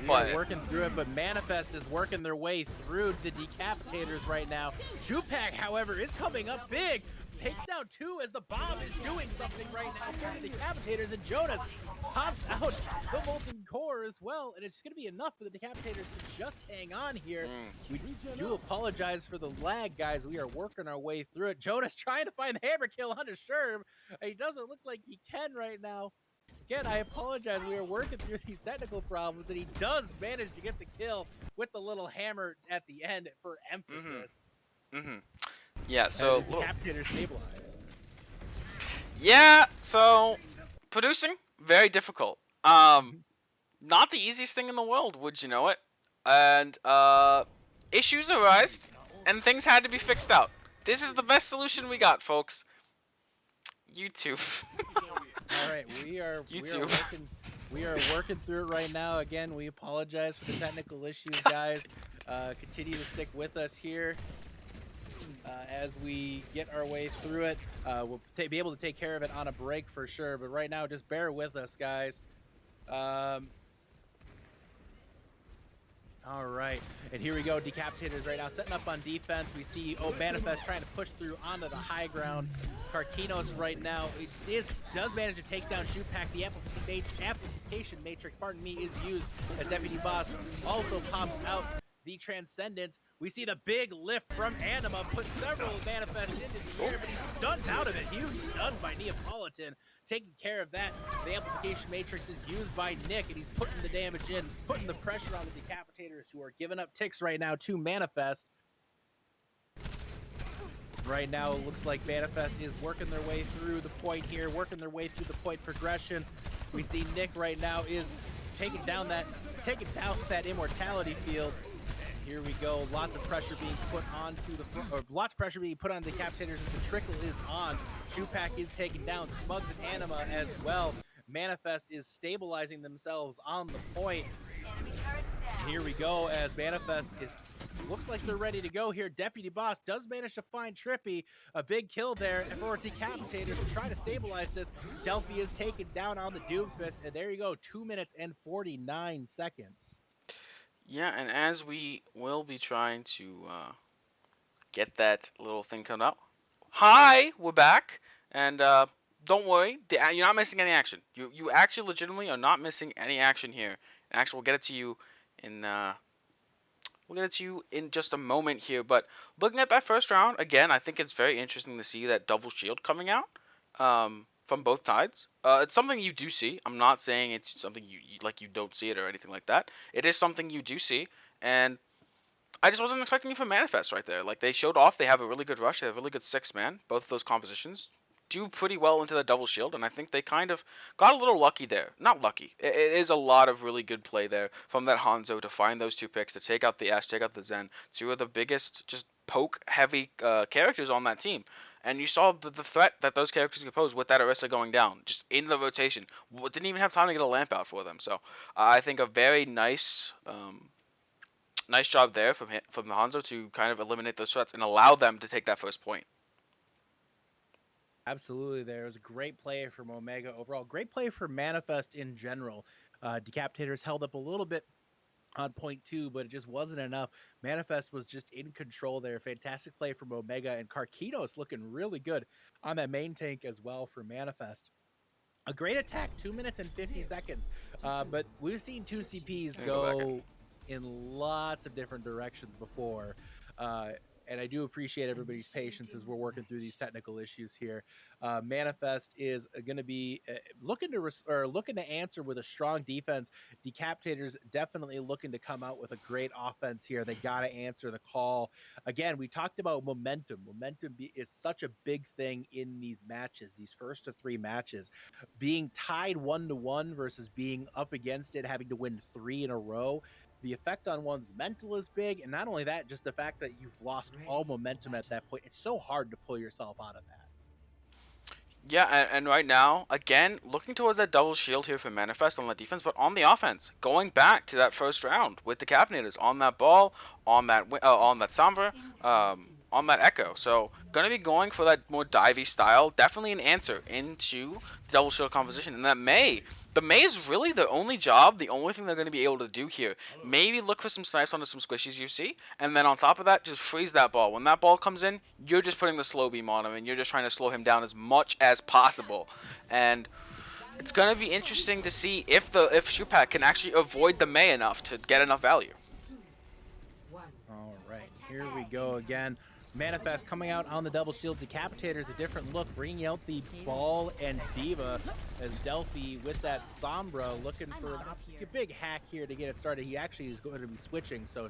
Speaker 1: We are working through it, but Manifest is working their way through the Decapi-taters right now. Jupac, however, is coming up big. Takes down 2 as the bomb is doing something right now for the Decapi-taters, and Jonas pops out the Molten Core as well, and it's going to be enough for the Decapi-taters to just hang on here. We do apologize for the lag, guys. We are working our way through it. Jonas trying to find the hammer kill on Sherm. He doesn't look like he can right now. Again, I apologize. We are working through these technical problems, and he does manage to get the kill with the little hammer at the end for emphasis.
Speaker 3: Yeah, so
Speaker 1: the Decapi-taters stabilize.
Speaker 3: Yeah, so producing very difficult. Not the easiest thing in the world, would you know it? And issues arise, and things had to be fixed out. This is the best solution we got, folks. YouTube.
Speaker 1: All right, we are working through it right now. Again, we apologize for the technical issues, guys. Continue to stick with us here as we get our way through it. We'll be able to take care of it on a break for sure, but right now, just bear with us, guys. All right, and here we go. Decapi-taters right now setting up on defense. We see Manifest trying to push through onto the high ground. Karkinos right now does manage to take down Shupak. The amplification matrix, pardon me, is used as Deputy Boss. Also pops out the Transcendence. We see the big lift from Anima, put several Manifests into the air, but he's stunned out of it. He was stunned by Neapolitan, taking care of that. The amplification matrix is used by Nick, and he's putting the damage in, putting the pressure on the Decapi-taters, who are giving up ticks right now to Manifest. Right now, it looks like Manifest is working their way through the point here, working their way through the point progression. We see Nick right now is taking down that immortality field. Here we go. Lots of pressure being put onto lots of pressure being put on the Decapi-taters as the trickle is on. Shupak is taken down. Smugs and Anima as well. Manifest is stabilizing themselves on the point. Here we go as Manifest looks like they're ready to go here. Deputy Boss does manage to find Trippy. A big kill there for Decapi-taters to try to stabilize this. Delphi is taken down on the Doomfist, and there you go. 2 minutes and 49 seconds.
Speaker 3: Yeah, and as we will be trying to get that little thing coming up. Hi, we're back, and don't worry, you're not missing any action. You actually legitimately are not missing any action here. Actually, we'll get it to you in just a moment here. But looking at that first round again, I think it's very interesting to see that double shield coming out from both sides. It's something you do see. I'm not saying it's something you don't see it or anything like that. It is something you do see, and I just wasn't expecting it from Manifest right there. Like, they showed off, they have a really good rush, they have a really good 6-man. Both of those compositions do pretty well into the double shield, and I think they kind of got a little lucky there. Not lucky. It is a lot of really good play there from that Hanzo to find those 2 picks, to take out the Ash, take out the Zen. 2 of the biggest, just poke-heavy characters on that team. And you saw the threat that those characters could pose with that Orisa going down, just in the rotation. Didn't even have time to get a lamp out for them. So I think a very nice job there from the Hanzo to kind of eliminate those threats and allow them to take that first point.
Speaker 1: Absolutely, there was a great play from Omega overall. Great play for Manifest in general. Decapi-taters held up a little bit on point 2, but it just wasn't enough. Manifest was just in control there. Fantastic play from Omega, and Karkinos looking really good on that main tank as well for Manifest. A great attack, 2 minutes and 50 seconds. But we've seen 2 CPs go in lots of different directions before. And I do appreciate everybody's patience as we're working through these technical issues here. Manifest is going to be looking to answer with a strong defense. Decapi-taters definitely looking to come out with a great offense here. They got to answer the call. Again, we talked about momentum. Momentum is such a big thing in these matches, these first of 3 matches. Being tied 1-1 versus being up against it, having to win 3 in a row. the effect on one's mental is big, and not only that, just the fact that you've lost all momentum at that point. It's so hard to pull yourself out of that.
Speaker 3: Yeah, and right now, again, looking towards that double shield here for Manifest on the defense, but on the offense, going back to that first round with the Decapi-taters on that ball, on that Sombra, on that Echo. So gonna be going for that more divey style. Definitely an answer into the double shield composition, and that the May is really the only job, the only thing they're going to be able to do here. Maybe look for some snipes onto some squishies you see, and then on top of that, just freeze that ball. When that ball comes in, you're just putting the slow beam on him, and you're just trying to slow him down as much as possible. And it's going to be interesting to see if Shupak can actually avoid the May enough to get enough value.
Speaker 1: All right, here we go again. Manifest coming out on the double shield. Decapi-taters, a different look, bringing out the Ball and Diva as Delphi with that Sombra looking for a big hack here to get it started. He actually is going to be switching, so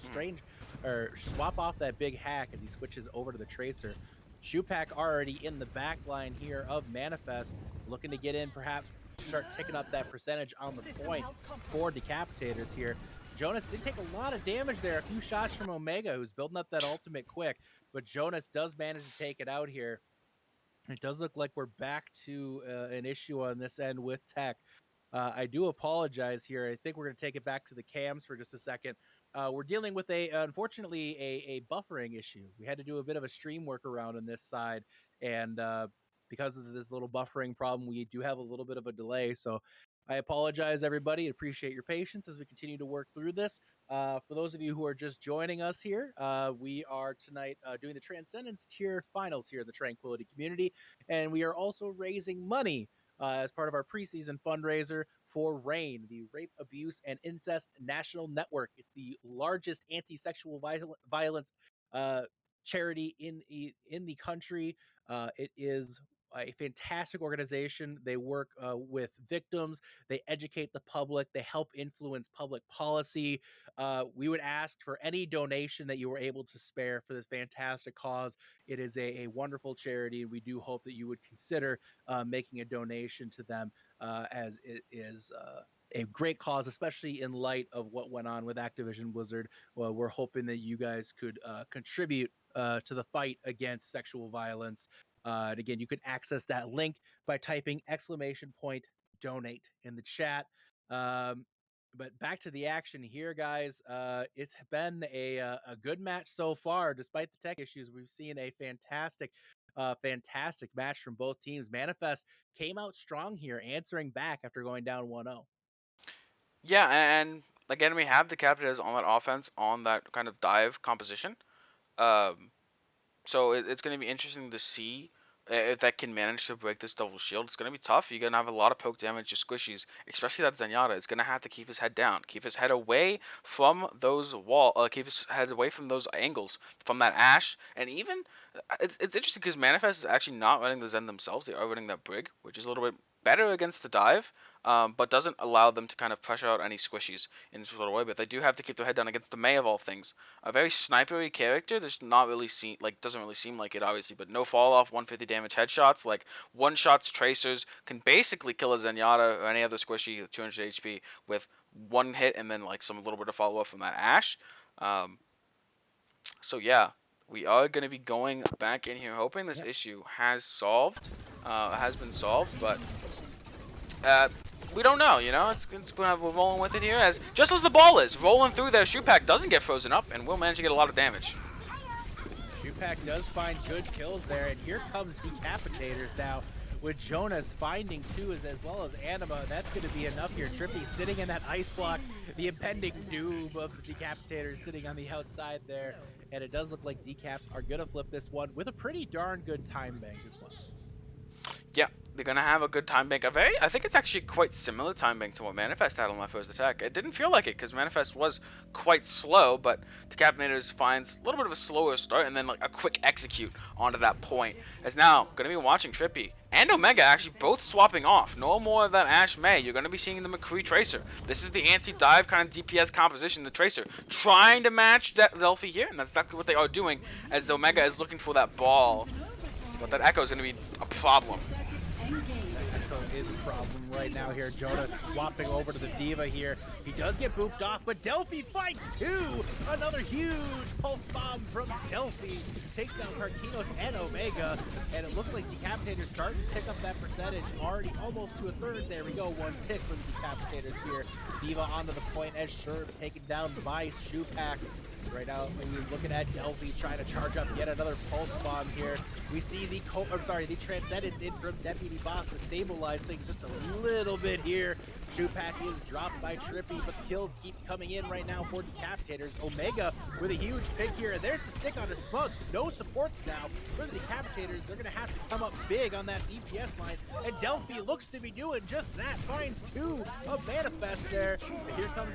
Speaker 1: swap off that big hack as he switches over to the Tracer. Shupak already in the back line here of Manifest, looking to get in, perhaps start ticking up that percentage on the point for Decapi-taters here. Jonas did take a lot of damage there, a few shots from Omega, who's building up that ultimate quick. But Jonas does manage to take it out here. It does look like we're back to an issue on this end with tech. I do apologize here. I think we're going to take it back to the cams for just a second. We're dealing with unfortunately, a buffering issue. We had to do a bit of a stream workaround on this side. And because of this little buffering problem, we do have a little bit of a delay. So I apologize, everybody. Appreciate your patience as we continue to work through this. For those of you who are just joining us here, we are tonight doing the Transcendence tier finals here in the Tranquility community, and we are also raising money as part of our preseason fundraiser for RAIN, the Rape, Abuse, and Incest National Network. It's the largest anti-sexual violence charity in the country. It is a fantastic organization. They work with victims. They educate the public. They help influence public policy. We would ask for any donation that you were able to spare for this fantastic cause. It is a wonderful charity, and we do hope that you would consider making a donation to them, as it is a great cause, especially in light of what went on with Activision Blizzard. Well, we're hoping that you guys could contribute to the fight against sexual violence. And again, you can access that link by typing !donate in the chat. But back to the action here, guys. It's been a good match so far, despite the tech issues. We've seen a fantastic match from both teams. Manifest came out strong here, answering back after going down 1-0.
Speaker 3: Yeah, and again, we have the Decapi-taters on that offense, on that kind of dive composition. So it's going to be interesting to see if that can manage to break this double shield. It's going to be tough. You're going to have a lot of poke damage to squishies, especially that Zenyatta. It's going to have to keep his head down, keep his head away from those keep his head away from those angles, from that Ashe. And even, it's interesting because Manifest is actually not running the Zen themselves. They are running that Brig, which is a little bit better against the dive, but doesn't allow them to kind of pressure out any squishies in this sort of way. But they do have to keep their head down against the May of all things. A very snipery character. There's not really doesn't really seem like it, obviously, but no fall off, 150 damage headshots, like one shots tracers can basically kill a Zenyatta or any other squishy with 200 HP with one hit and then like some little bit of follow up from that Ashe. So yeah. We are going to be going back in here, hoping this issue has been solved, but we don't know, you know. We're rolling with it here, as just as the ball is rolling through there, Shupak doesn't get frozen up, and will manage to get a lot of damage.
Speaker 1: Shupak does find good kills there, and here comes Decapi-taters now, with Jonas finding two as well as Anima. That's going to be enough here. Trippy sitting in that ice block, the impending doom of the Decapi-taters sitting on the outside there. And it does look like Decaps are going to flip this one with a pretty darn good time bank as well.
Speaker 3: Yeah, they're going to have a good time bank. I think it's actually quite similar time bank to what Manifest had on that first attack. It didn't feel like it because Manifest was quite slow, but Decapi-taters finds a little bit of a slower start and then like a quick execute onto that point. As now, going to be watching Trippy and Omega actually both swapping off. No more of that Ashe May. You're going to be seeing the McCree Tracer. This is the anti-dive kind of DPS composition, the Tracer. Trying to match that Delphi here, and that's exactly what they are doing as Omega is looking for that ball. But that Echo is going to be a problem.
Speaker 1: That Echo is a problem right now here. Jonas swapping over to the Diva here. He does get booped off, but Delphi fights too. Another huge pulse bomb from Delphi. Takes down Karkinos and Omega, and it looks like Decapi-taters starting to pick up that percentage. Already almost to a third. There we go. One tick for the Decapi-taters here. Diva onto the point as Sherb, taken down by Shupak. Right now, we're looking at Delphi trying to charge up yet another pulse bomb here. We see the Transcendence in from Deputy Boss to stabilize things just a little bit here. Shupak is dropped by Trippy, but the kills keep coming in right now for Decapi-taters. Omega with a huge pick here, and there's the stick on the Smugs. No supports now for the Decapi-taters. They're going to have to come up big on that DPS line, and Delphi looks to be doing just that. Finds two of Manifest there. And here comes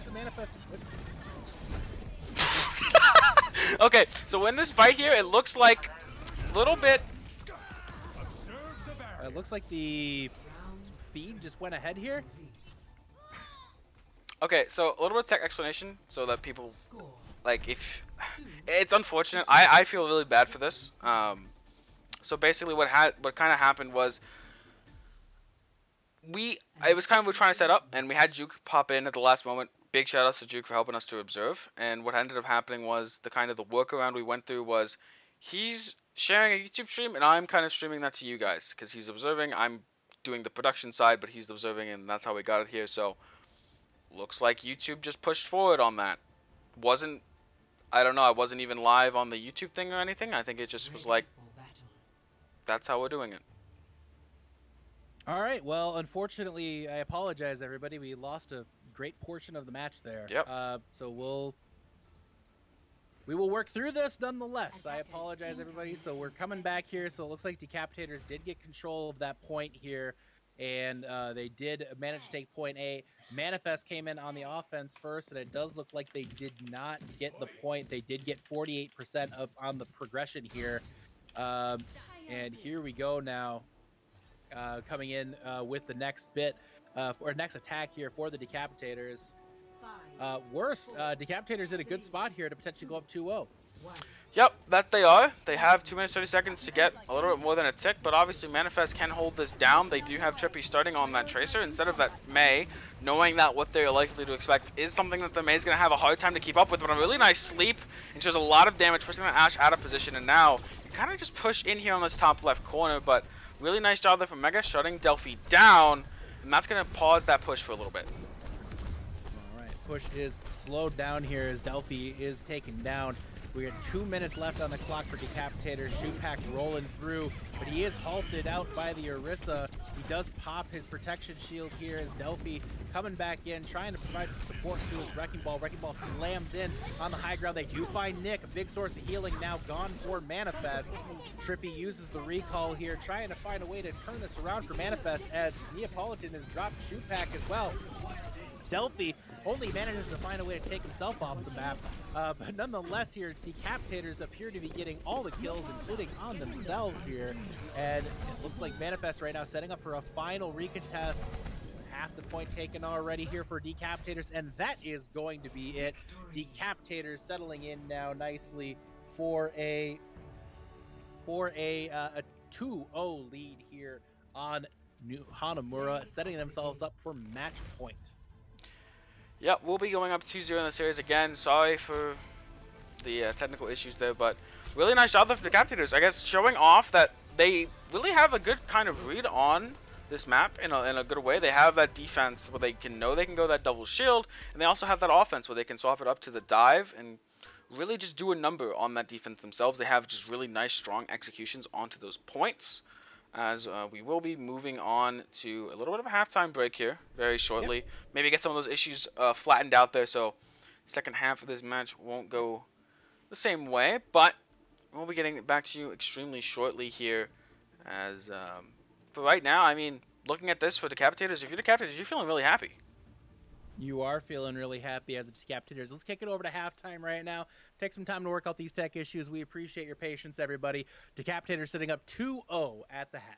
Speaker 1: the Manifest equipment.
Speaker 3: Okay, so in this fight here, it looks like a little bit.
Speaker 1: It looks like the feed just went ahead here.
Speaker 3: Okay, so a little bit of tech explanation so that people, like, if it's unfortunate, I feel really bad for this. So basically, what kind of happened was it was kind of what we were trying to set up, and we had Juke pop in at the last moment. Big shout outs to Juke for helping us to observe. And what ended up happening was the workaround we went through was he's sharing a YouTube stream, and I'm kind of streaming that to you guys because he's observing. I'm doing the production side, but he's observing, and that's how we got it here. So looks like YouTube just pushed forward on that. I don't know, I wasn't even live on the YouTube thing or anything. I think it just was like, that's how we're doing it.
Speaker 1: All right, well, unfortunately, I apologize, everybody. We lost a great portion of the match there.
Speaker 3: Yep.
Speaker 1: So we will work through this nonetheless. I apologize, everybody. So we're coming back here. So it looks like Decapi-taters did get control of that point here, and they did manage to take point A. Manifest came in on the offense first, and it does look like they did not get the point. They did get 48% up on the progression here. And here we go now. Coming in with the next bit or next attack here for the Decapi-taters. Decapi-taters in a good spot here to potentially go up 2-0.
Speaker 3: Yep, that they are. They have 2 minutes 30 seconds to get a little bit more than a tick, but obviously Manifest can hold this down. They do have Trippy starting on that Tracer instead of that Mei, knowing that what they're likely to expect is something that the Mei is going to have a hard time to keep up with, but a really nice sleep and shows a lot of damage, pushing the Ashe out of position, and now you kind of just push in here on this top left corner, but really nice job there from Mega, shutting Delphi down, and that's going to pause that push for a little bit.
Speaker 1: All right, push is slowed down here as Delphi is taken down. We got 2 minutes left on the clock for Decapi-taters. Shupak rolling through, but he is halted out by the Orisa. He does pop his protection shield here as Delphi coming back in, trying to provide some support to his Wrecking Ball. Wrecking Ball slams in on the high ground. They do find Nick, a big source of healing now gone for Manifest. Trippy uses the recall here, trying to find a way to turn this around for Manifest as Neapolitan has dropped Shupak as well. Delphi only manages to find a way to take himself off the map, but nonetheless here, Decapi-taters appear to be getting all the kills, including on themselves here, and it looks like Manifest right now setting up for a final recontest. Half the point taken already here for Decapi-taters, and that is going to be it. Decapi-taters settling in now nicely for a 2-0 lead here on Hanamura, setting themselves up for match point.
Speaker 3: Yep, we'll be going up 2-0 in the series again. Sorry for the technical issues there, but really nice job there for the Decapi-taters. I guess showing off that they really have a good kind of read on this map in a good way. They have that defense where they can go that double shield, and they also have that offense where they can swap it up to the dive and really just do a number on that defense themselves. They have just really nice, strong executions onto those points. As we will be moving on to a little bit of a halftime break here very shortly. Yep. Maybe get some of those issues flattened out there, so second half of this match won't go the same way, but we'll be getting back to you extremely shortly here. As for right now, I mean, looking at this for Decapi-taters, if you're Decapi-taters, you're feeling really happy.
Speaker 1: You are feeling really happy as a Decapi-taters. Let's kick it over to halftime right now. Take some time to work out these tech issues. We appreciate your patience, everybody. Decapi-taters sitting up 2-0 at the half.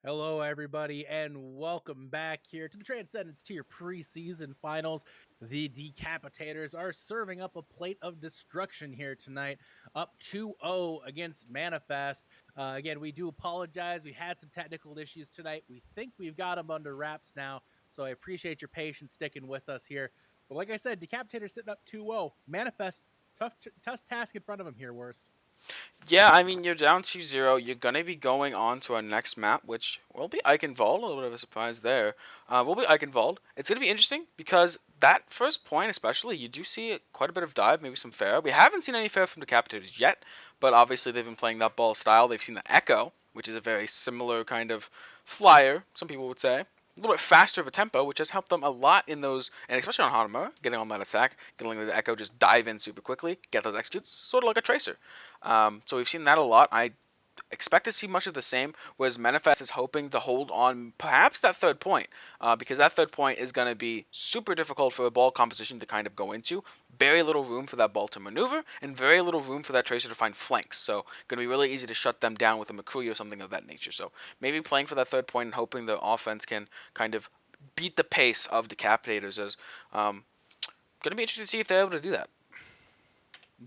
Speaker 1: Hello, everybody, and welcome back here to the Transcendence Tier Preseason Finals. The Decapi-taters are serving up a plate of destruction here tonight, up 2-0 against Manifest. Again, we do apologize. We had some technical issues tonight. We think we've got them under wraps now, so I appreciate your patience sticking with us here. But like I said, Decapi-taters sitting up 2-0. Manifest, tough task in front of them here, Worst.
Speaker 3: Yeah, I mean, you're down 2-0. You're going to be going on to our next map, which will be Eichenwald. A little bit of a surprise there. Will be Eichenwald. It's going to be interesting because that first point especially, you do see quite a bit of dive, maybe some fair. We haven't seen any fair from the Decapi-taters yet, but obviously they've been playing that ball style. They've seen the Echo, which is a very similar kind of flyer, some people would say. A little bit faster of a tempo, which has helped them a lot in those, and especially on Hanamura, getting on that attack, getting the Echo just dive in super quickly, get those executes, sort of like a Tracer. So we've seen that a lot. I expect to see much of the same, whereas Manifest is hoping to hold on perhaps that third point, because that third point is going to be super difficult for a ball composition to kind of go into. Very little room for that ball to maneuver, and very little room for that Tracer to find flanks. So going to be really easy to shut them down with a McCree or something of that nature. So maybe playing for that third point and hoping the offense can kind of beat the pace of Decapi-taters is going to be interesting to see if they're able to do that.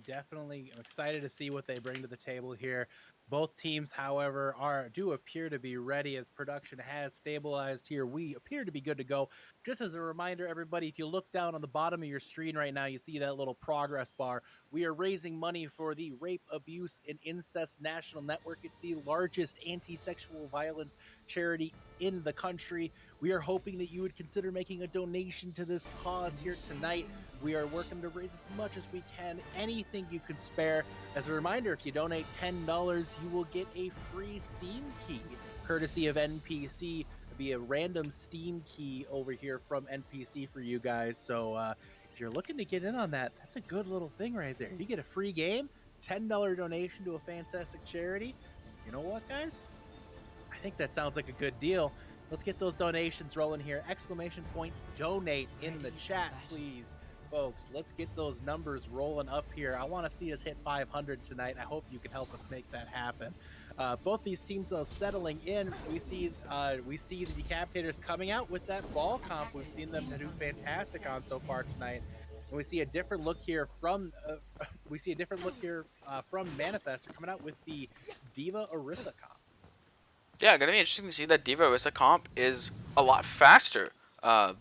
Speaker 1: Definitely excited to see what they bring to the table here. Both teams, however, do appear to be ready as production has stabilized here. We appear to be good to go. Just as a reminder, everybody, if you look down on the bottom of your screen right now, you see that little progress bar. We are raising money for the Rape, Abuse, and Incest National Network. It's the largest anti-sexual violence charity in the country. We are hoping that you would consider making a donation to this cause here tonight. We are working to raise as much as we can, anything you can spare. As a reminder, if you donate $10, you will get a free Steam key, courtesy of NPC. It'll be a random Steam key over here from NPC for you guys. So if you're looking to get in on that, that's a good little thing right there. You get a free game, $10 donation to a fantastic charity. You know what, guys? I think that sounds like a good deal. Let's get those donations rolling here. Exclamation point donate in the chat, please. Folks, let's get those numbers rolling up here. I want to see us hit 500 tonight. I hope you can help us make that happen. Both these teams, though, settling in. We see the Decapi-taters coming out with that ball comp. We've seen them do fantastic on so far tonight. And we see a different look here from Manifest. They're coming out with the Diva Orisa comp.
Speaker 3: Yeah, gonna be interesting to see that Diva Orisa comp is a lot faster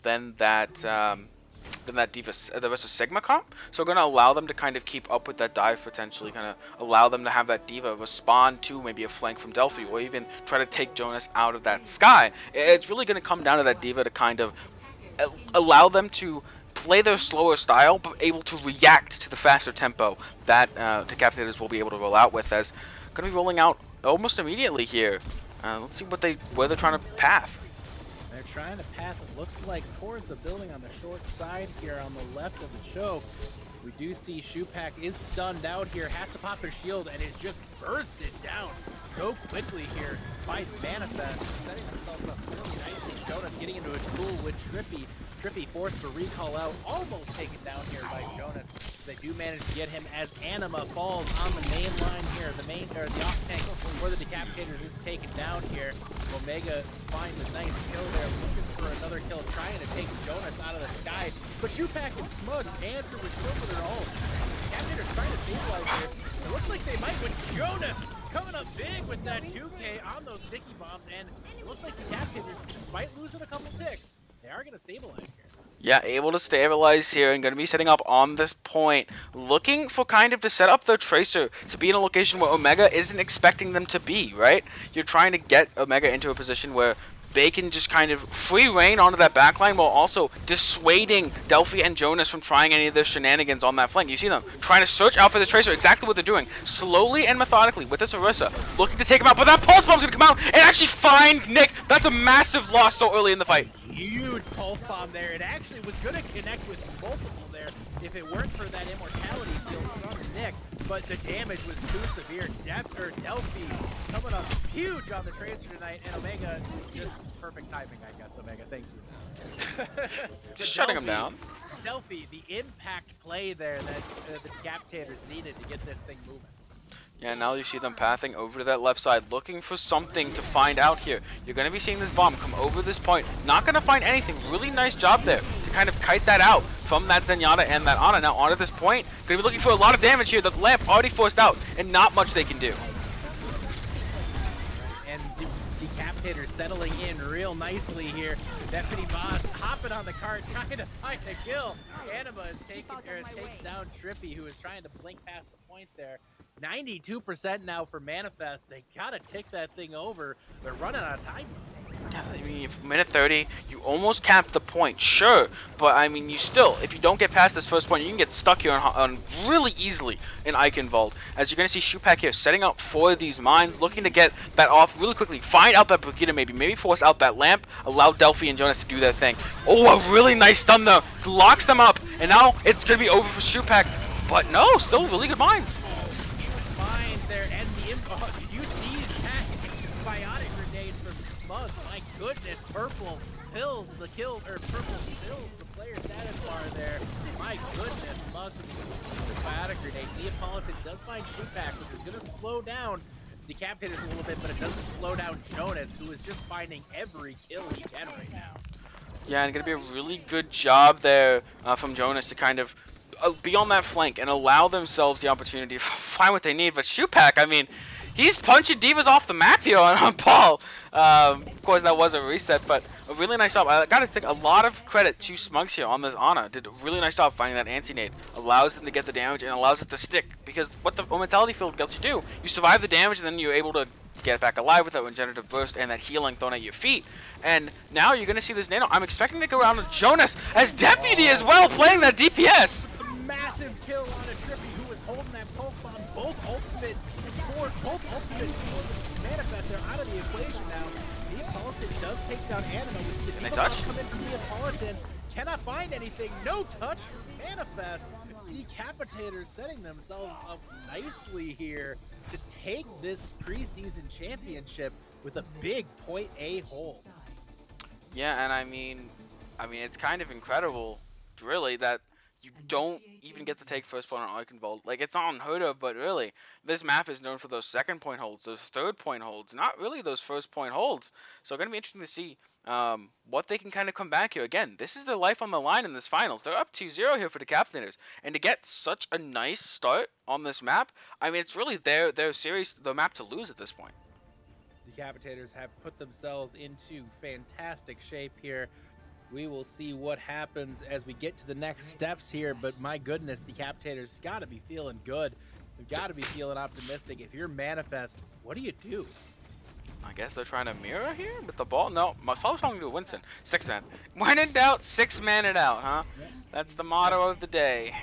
Speaker 3: than that Diva the Orisa Sigma comp. So we're gonna allow them to kind of keep up with that dive potentially, kind of allow them to have that Diva respond to maybe a flank from Delphi, or even try to take Jonas out of that sky. It's really gonna come down to that Diva to kind of allow them to play their slower style, but able to react to the faster tempo that Decapi-taters will be able to roll out with, as gonna be rolling out almost immediately here. Let's see where they're trying to path.
Speaker 1: They're trying to path, it looks like, towards the building on the short side here on the left of the choke. We do see Shupak is stunned out here, has to pop his shield, and is just bursted down so quickly here by Manifest, setting themselves up really nicely. Jonas getting into a duel with Trippy. Trippy forced to recall out, almost taken down here by Jonas. They do manage to get him as Anima falls on the main line here. The off tank for the Decapi-taters is taken down here. Omega finds a nice kill there, looking for another kill, trying to take Jonas out of the sky. But Shupak and Smudge answer with kills of their own. Decapi-taters trying to stabilize here. It looks like they might, with Jonas coming up big with that 2K on those sticky bombs. And it looks like Decapi-taters, despite losing a couple ticks, they are going to stabilize here.
Speaker 3: Yeah, able to stabilize here and going to be setting up on this point. Looking for kind of to set up their Tracer to be in a location where Omega isn't expecting them to be, right? You're trying to get Omega into a position where they can just kind of free reign onto that backline while also dissuading Delphi and Jonas from trying any of their shenanigans on that flank. You see them trying to search out for the Tracer, exactly what they're doing. Slowly and methodically with this Orisa, looking to take him out, but that Pulse Bomb's going to come out and actually find Nick. That's a massive loss so early in the fight.
Speaker 1: Huge Pulse Bomb there. It actually was going to connect with multiple there if it weren't for that immortality field from Nick, but the damage was too severe. Delphi coming up huge on the Tracer tonight, and Omega is just perfect timing, I guess. Omega, thank you.
Speaker 3: Just shutting him down.
Speaker 1: Delphi, the impact play there that the Decapi-taters needed to get this thing moving.
Speaker 3: Yeah, now you see them pathing over to that left side, looking for something to find out here. You're going to be seeing this bomb come over this point. Not going to find anything. Really nice job there to kind of kite that out from that Zenyatta and that Ana. Now onto this point, going to be looking for a lot of damage here. The lamp already forced out, and not much they can do.
Speaker 1: And Decapi-taters settling in real nicely here. Deputy Boss hopping on the cart, trying to find a kill. Anima is takes down Trippy, who is trying to blink past the point there. 92% now for Manifest. They gotta tick that thing over. They're running out of time.
Speaker 3: I mean, minute 30, you almost capped the point, sure, but I mean, you still, if you don't get past this first point, you can get stuck here on really easily in Eichenwald. As you're going to see Shupak here setting up for these mines, looking to get that off really quickly, find out that Brigida maybe force out that lamp, allow Delphi and Jonas to do their thing. Oh, a really nice stun though, locks them up, and now it's going to be over for Shupak, but no, still really good mines.
Speaker 1: Mines there, and the did you see that biotic grenade from Smug? My goodness, purple pills the kill, or purple pills the player status bar there. My goodness, Smug with the biotic grenade. Neapolitan does find Shupak, which is going to slow down Decapi-taters a little bit, but it doesn't slow down Jonas, who is just finding every kill he can right now.
Speaker 3: Yeah, and going to be a really good job there from Jonas to kind of be on that flank and allow themselves the opportunity to find what they need. But Shupak, I mean, he's punching divas off the map here on Paul. Of course, that was a reset, but a really nice job. I gotta think a lot of credit to Smugs here on this Ana. Did a really nice job finding that anti-nade. Allows them to get the damage and allows it to stick. Because what the mentality field lets you do, you survive the damage and then you're able to get back alive with that regenerative burst and that healing thrown at your feet. And now you're gonna see this nano. I'm expecting to go around with Jonas as deputy as well, playing that DPS.
Speaker 1: Massive kill on a Trippy, who was holding that pulse bomb. Both ultimate Manifest are out of the equation now. Neapolitan does take down Anima.
Speaker 3: Can they touch?
Speaker 1: Come in from Neapolitan. Cannot find anything. No touch from Manifest. Decapi-taters setting themselves up nicely here to take this preseason championship with a big point A hole.
Speaker 3: Yeah, and I mean it's kind of incredible, really, that you don't even get to take first point on Eichenwald. Like, it's not unheard of, but really, this map is known for those second point holds, those third point holds, not really those first point holds. So going to be interesting to see what they can kind of come back here. Again, this is their life on the line in this finals. They're up 2-0 here for the Decapi-taters. And to get such a nice start on this map, I mean, it's really their series, the map to lose at this point.
Speaker 1: Decapi-taters have put themselves into fantastic shape here. We will see what happens as we get to the next steps here, but my goodness, Decapi-taters got to be feeling good. They've got to be feeling optimistic. If you're Manifest, what do you do?
Speaker 3: I guess they're trying to mirror here with the ball. No, I was talking to Winston. 6-man. When in doubt, 6-man it out, huh? Yep. That's the motto of the day.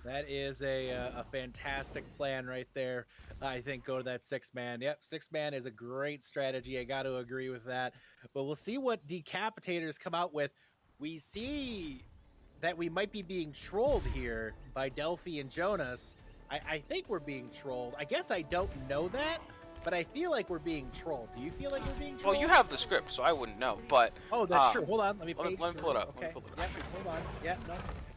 Speaker 1: That is a fantastic plan right there. I think go to that 6-man. Yep, 6-man is a great strategy. I got to agree with that. But we'll see what Decapi-taters come out with. We see that we might be being trolled here by Delphi and Jonas. I think we're being trolled. I guess I don't know that, but I feel like we're being trolled. Do you feel like we're being trolled?
Speaker 3: Well, you have the script, so I wouldn't know, but...
Speaker 1: Oh, that's true. Hold on. Let me
Speaker 3: pull it up.
Speaker 1: Okay. Yep, hold on. Yeah,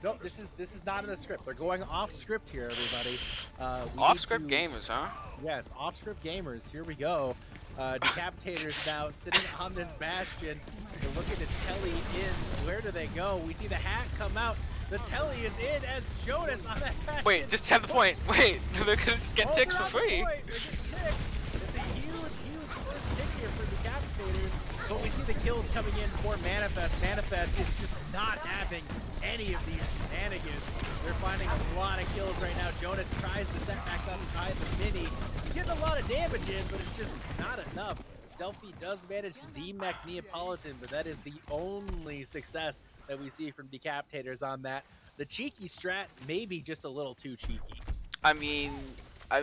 Speaker 1: no, this is not in the script. They're going off script here, everybody.
Speaker 3: Off script gamers, huh?
Speaker 1: Yes, off script gamers. Here we go. Decapi-taters now sitting on this bastion. They're looking to telly in. Where do they go? We see the hat come out. The telly is in as Jonas on that bastion.
Speaker 3: Wait, just 10 the point. Wait, they're gonna just get ticks for free.
Speaker 1: It's a huge first tick here for Decapi-taters. But we see the kills coming in for Manifest. Manifest is just not having any of these shenanigans. They're finding a lot of kills right now. Jonas tries to set back up by the mini. He's getting a lot of damage in, but it's just not enough. Delphi does manage to demech Neapolitan, but that is the only success that we see from Decapi-taters on that. The cheeky strat may be just a little too cheeky.
Speaker 3: I mean,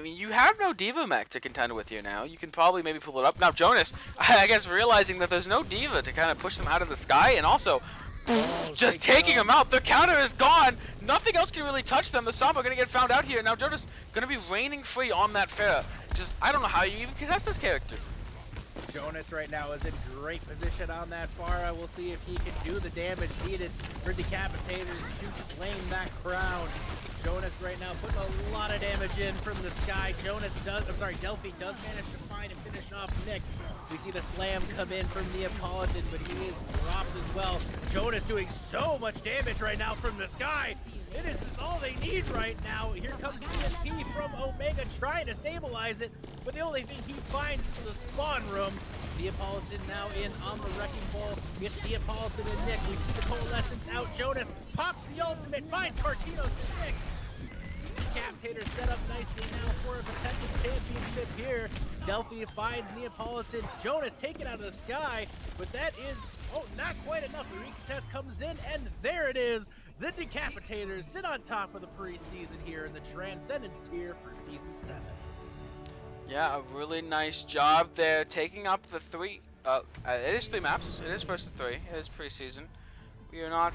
Speaker 3: you have no Diva mech to contend with here now. You can probably maybe pull it up. Now, Jonas, I guess realizing that there's no Diva to kind of push them out of the sky, and also just taking them out. The counter is gone. Nothing else can really touch them. The Samba are going to get found out here. Now, Jonas going to be reigning free on that Pharah. Just, I don't know how you even contest this character.
Speaker 1: Jonas right now is in great position on that Pharah. We'll see if he can do the damage needed for Decapi-taters to claim that crown. Jonas right right now, putting a lot of damage in from the sky. Delphi does manage to find and finish off Nick. We see the slam come in from Neapolitan, but he is dropped as well. Jonas doing so much damage right now from the sky. It is all they need right now. Here comes ESP from Omega trying to stabilize it, but the only thing he finds is the spawn room. Neapolitan now in on the wrecking ball. It's Neapolitan and Nick. We see the coalescence out. Jonas pops the ultimate, finds Martinos and Nick. Decapi-taters set up nicely now for a potential championship here. Delphi finds Neapolitan. Jonas taken out of the sky, but that is, not quite enough. The recontest comes in, and there it is. The Decapi-taters sit on top of the preseason here in the Transcendence tier for Season 7.
Speaker 3: Yeah, a really nice job there, taking up the 3. It is 3 maps. It is first to 3. It is preseason. We are not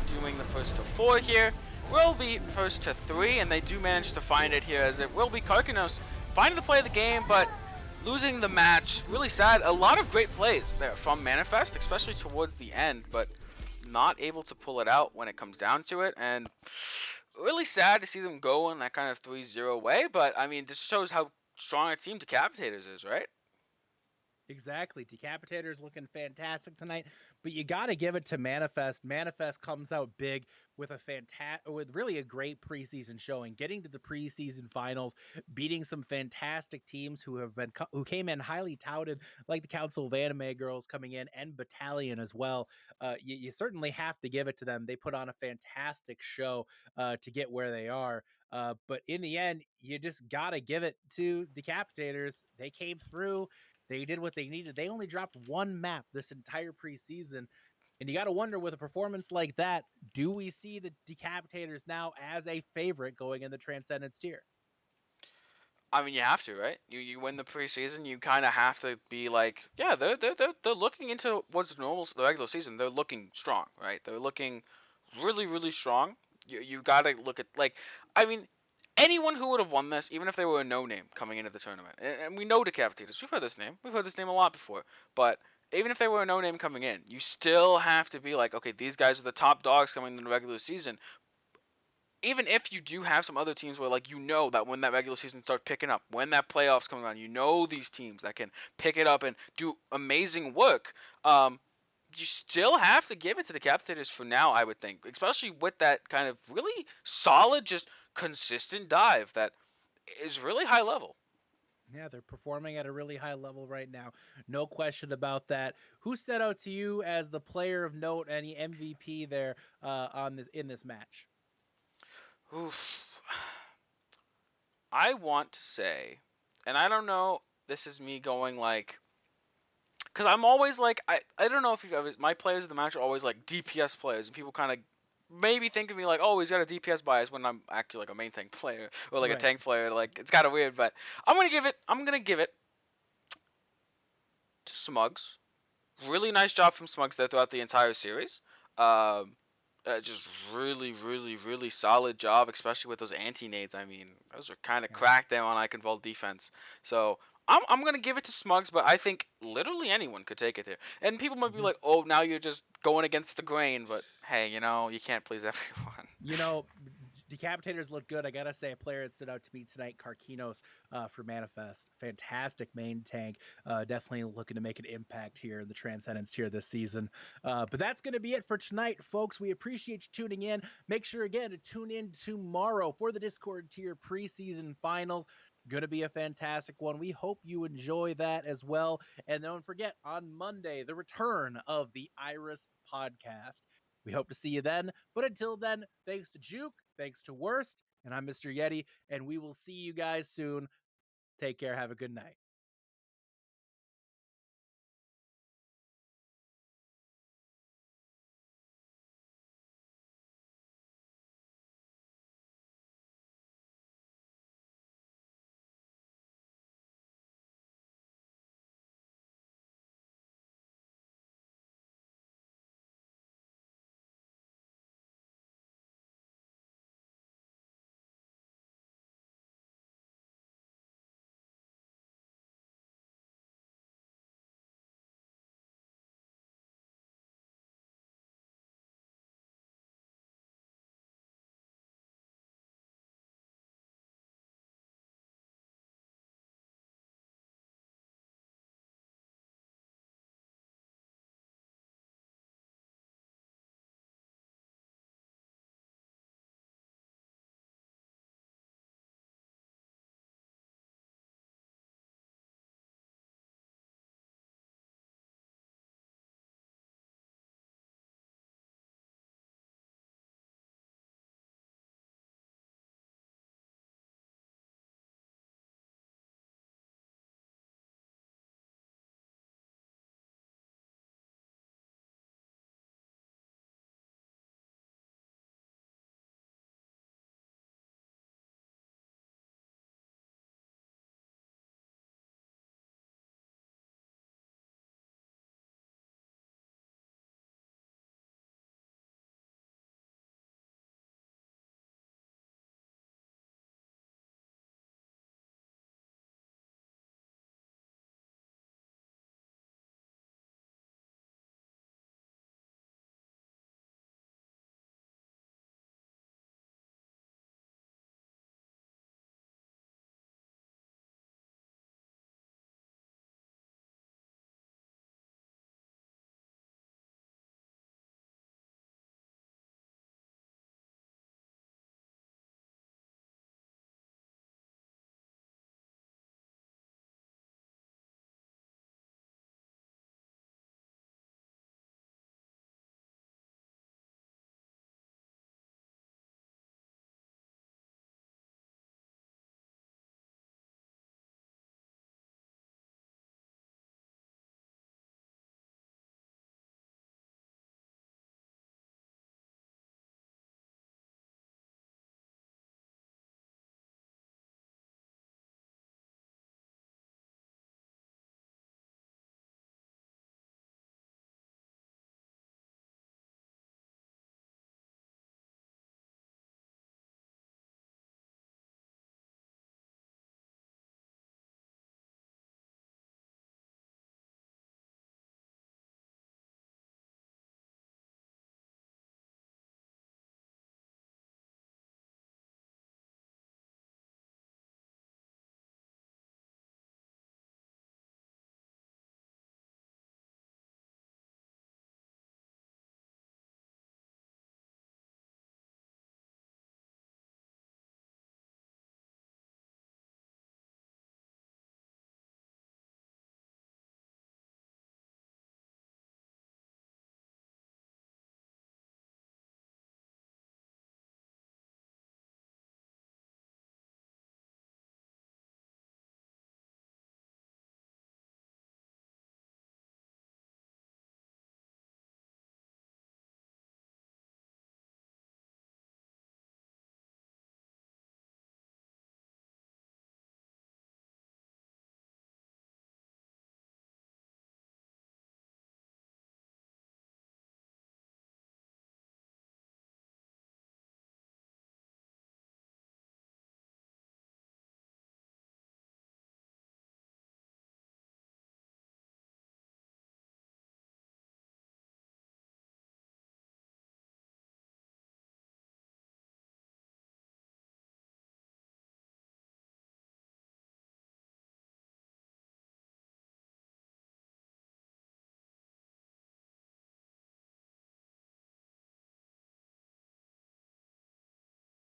Speaker 3: doing the first to 4 here. We'll be first to 3, and they do manage to find it here, as it will be Karkinos finding to play the game, but losing the match. Really sad. A lot of great plays there from Manifest, especially towards the end, but not able to pull it out when it comes down to it, and really sad to see them go in that kind of 3-0 way, but I mean, this shows how strong a team Decapi-taters is, right?
Speaker 1: Exactly. Decapi-taters looking fantastic tonight, but you got to give it to Manifest. Manifest comes out big with with really a great preseason showing, getting to the preseason finals, beating some fantastic teams who came in highly touted, like the Council of Anime Girls coming in, and Battalion as well. You certainly have to give it to them. They put on a fantastic show to get where they are. But in the end, you just got to give it to Decapi-taters. They came through. They did what they needed. They only dropped 1 map this entire preseason. And you got to wonder, with a performance like that, do we see the Decapi-taters now as a favorite going in the Transcendence tier?
Speaker 3: I mean, you have to, right? You win the preseason, you kind of have to be like, yeah, they're looking into what's normal the regular season. They're looking strong, right? They're looking really, really strong. You got to look at, like, I mean, anyone who would have won this, even if they were a no-name coming into the tournament, and we know Decapi-taters, we've heard this name a lot before, but even if they were a no-name coming in, you still have to be like, okay, these guys are the top dogs coming in the regular season. Even if you do have some other teams where, like, you know that when that regular season starts picking up, when that playoffs coming on, you know these teams that can pick it up and do amazing work, you still have to give it to the Decapi-taters for now, I would think, especially with that kind of really solid, just consistent dive that is really high level.
Speaker 1: Yeah, they're performing at a really high level right now. No question about that. Who stood out to you as the player of note, any MVP there in this match?
Speaker 3: Oof. I want to say, and I don't know, this is me going like, because I'm always like, I don't know if you've ever, my players of the match are always like DPS players, and people kind of maybe think of me like, oh, he's got a DPS bias when I'm actually like a main tank player or like a tank player. Like, it's kind of weird, but I'm gonna give it to Smugs. Really nice job from Smugs there throughout the entire series. Just really, really, really solid job, especially with those anti-nades. I mean, those are kind of cracked there on Eichenwald defense. So I'm going to give it to Smugs, but I think literally anyone could take it there. And people might be like, oh, now you're just going against the grain. But hey, you can't please everyone.
Speaker 1: Decapi-taters look good. I gotta say, a player that stood out to me tonight, Karkinos for Manifest. Fantastic main tank. Definitely looking to make an impact here in the Transcendence tier this season. But that's going to be it for tonight, folks. We appreciate you tuning in. Make sure, again, to tune in tomorrow for the Discord tier preseason finals. Going to be a fantastic one. We hope you enjoy that as well. And don't forget, on Monday, the return of the Iris podcast. We hope to see you then. But until then, thanks to Juke, thanks to Worst, and I'm Mr. Yeti, and we will see you guys soon. Take care. Have a good night.